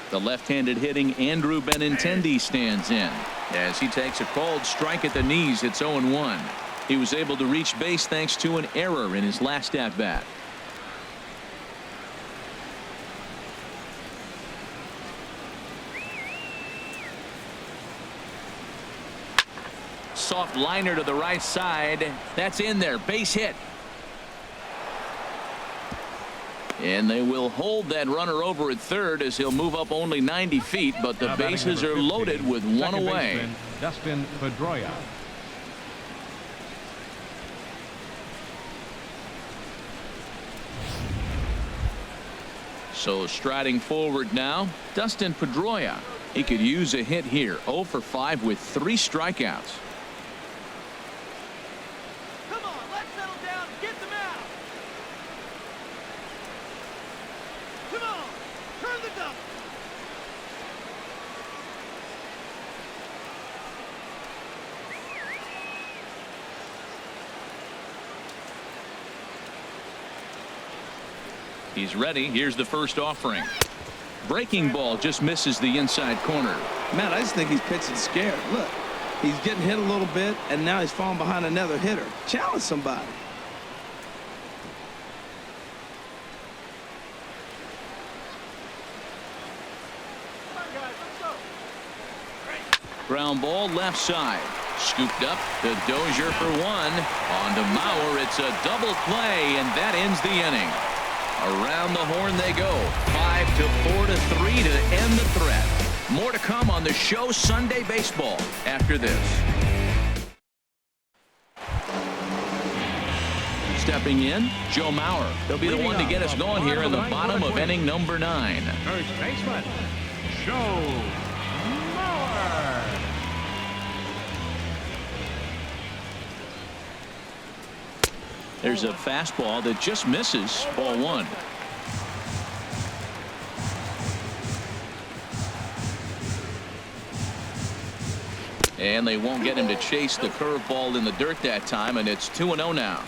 The left-handed hitting Andrew Benintendi stands in as he takes a called strike at the knees. It's 0-1. He was able to reach base thanks to an error in his last at-bat. Soft liner to the right side. That's in there. Base hit. And they will hold that runner over at third as he'll move up only 90 feet, but the bases are loaded with 1 away. Dustin Pedroia. So striding forward now, Dustin Pedroia. He could use a hit here. 0 for 5 with 3 strikeouts. Come on, let's settle down and get them out. Come on, turn the dump. He's ready. Here's the first offering. Breaking ball just misses the inside corner. Man, I just think he's pitching scared. Look, he's getting hit a little bit, and now he's falling behind another hitter. Challenge somebody. Come on, guys, let's go. Ground ball left side. Scooped up to Dozier for one. On to Mauer. It's a double play, and that ends the inning. Around the horn they go. 5-4 to 3 to end the threat. More to come on the show Sunday Baseball after this. Stepping in, Joe Mauer. He'll be the one to get us going here in the bottom of inning number 9. First baseman, Joe Mauer. There's a fastball that just misses. Ball 1. And they won't get him to chase the curveball in the dirt that time, and it's 2-0 now.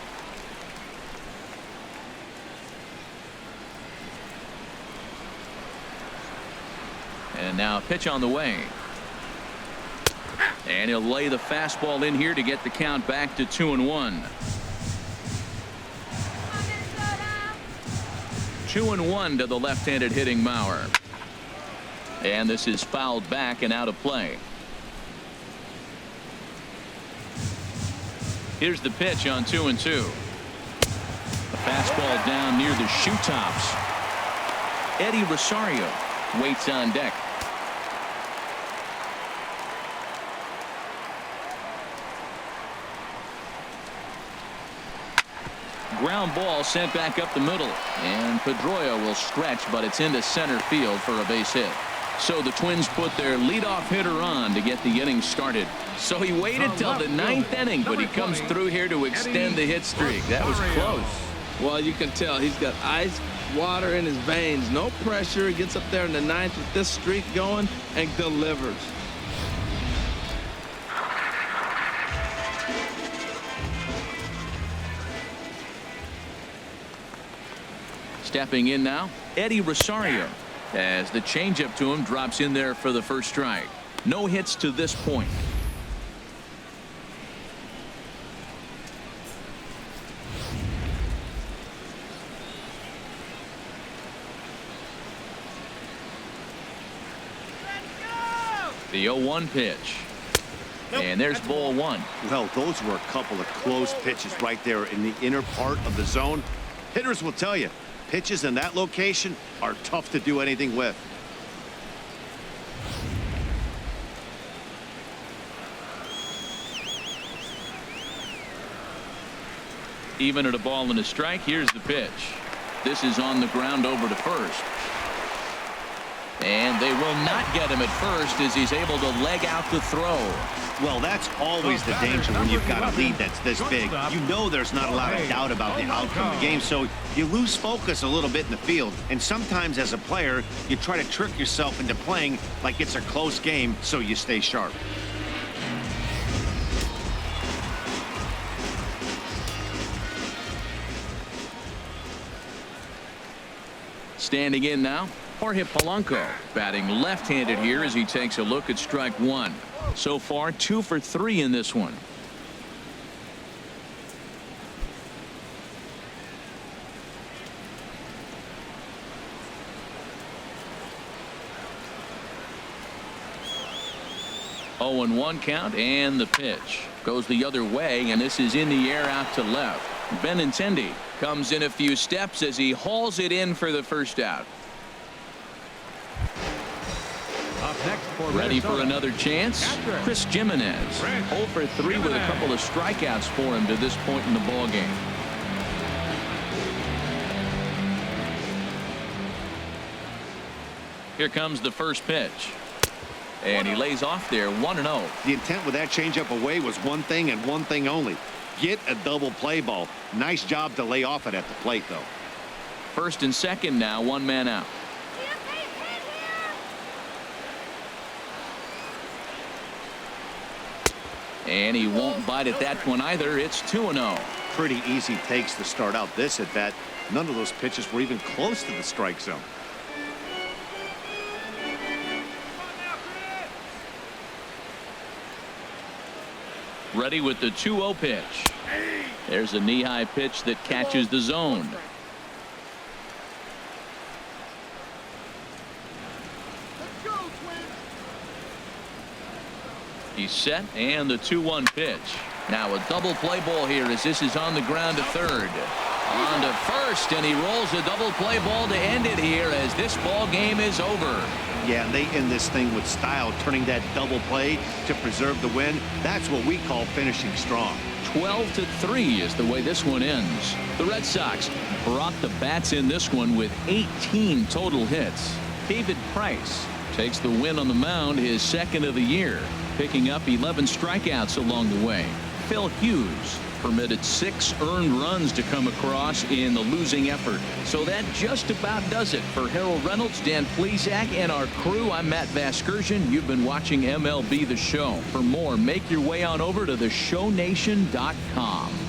And now a pitch on the way. And he'll lay the fastball in here to get the count back to 2-1. 2-1 to the left-handed hitting Mauer. And this is fouled back and out of play. Here's the pitch on 2-2. The fastball down near the shoe tops. Eddie Rosario waits on deck. Ground ball sent back up the middle, and Pedroia will stretch, but it's into center field for a base hit. So the Twins put their leadoff hitter on to get the inning started. So he waited till the 9th inning, but he comes through here to extend the hit streak. That was close. Well, you can tell he's got ice water in his veins. No pressure. He gets up there in the 9th with this streak going and delivers. Stepping in now, Eddie Rosario, as the changeup to him drops in there for the first strike. No hits to this point. The 0-1 pitch. And there's ball 1. Well, those were a couple of close pitches right there in the inner part of the zone. Hitters will tell you, pitches in that location are tough to do anything with. Even at a ball and a strike, here's the pitch. This is on the ground over to first. And they will not get him at first as he's able to leg out the throw. Well, that's always the danger when you've got a lead that's this big. You know there's not a lot of doubt about the outcome of the game, so you lose focus a little bit in the field. And sometimes as a player, you try to trick yourself into playing like it's a close game so you stay sharp. Standing in now, Jorge Polanco batting left-handed here as he takes a look at strike 1. So far 2 for 3 in this one. Oh, and 1 count, and the pitch goes the other way, and this is in the air out to left. Benintendi comes in a few steps as he hauls it in for the first out. Ready for another chance? Chris Jimenez, 0 for 3 with a couple of strikeouts for him to this point in the ball game. Here comes the first pitch. And he lays off there 1-0. The intent with that changeup away was one thing and one thing only. Get a double play ball. Nice job to lay off it at the plate, though. First and second now, 1 man out. And he won't bite at that one either. It's 2-0. Pretty easy takes to start out this at bat. None of those pitches were even close to the strike zone. Ready with the 2-0 pitch. There's a knee-high pitch that catches the zone. He's set, and the 2-1 pitch. Now a double play ball here as this is on the ground to third. On to first, and he rolls a double play ball to end it here as this ball game is over. Yeah, and they end this thing with style, turning that double play to preserve the win. That's what we call finishing strong. 12-3 is the way this one ends. The Red Sox brought the bats in this one with 18 total hits. David Price takes the win on the mound, his second of the year, picking up 11 strikeouts along the way. Phil Hughes permitted 6 earned runs to come across in the losing effort. So that just about does it for Harold Reynolds, Dan Plesac, and our crew. I'm Matt Vasgersian. You've been watching MLB The Show. For more, make your way on over to theshownation.com.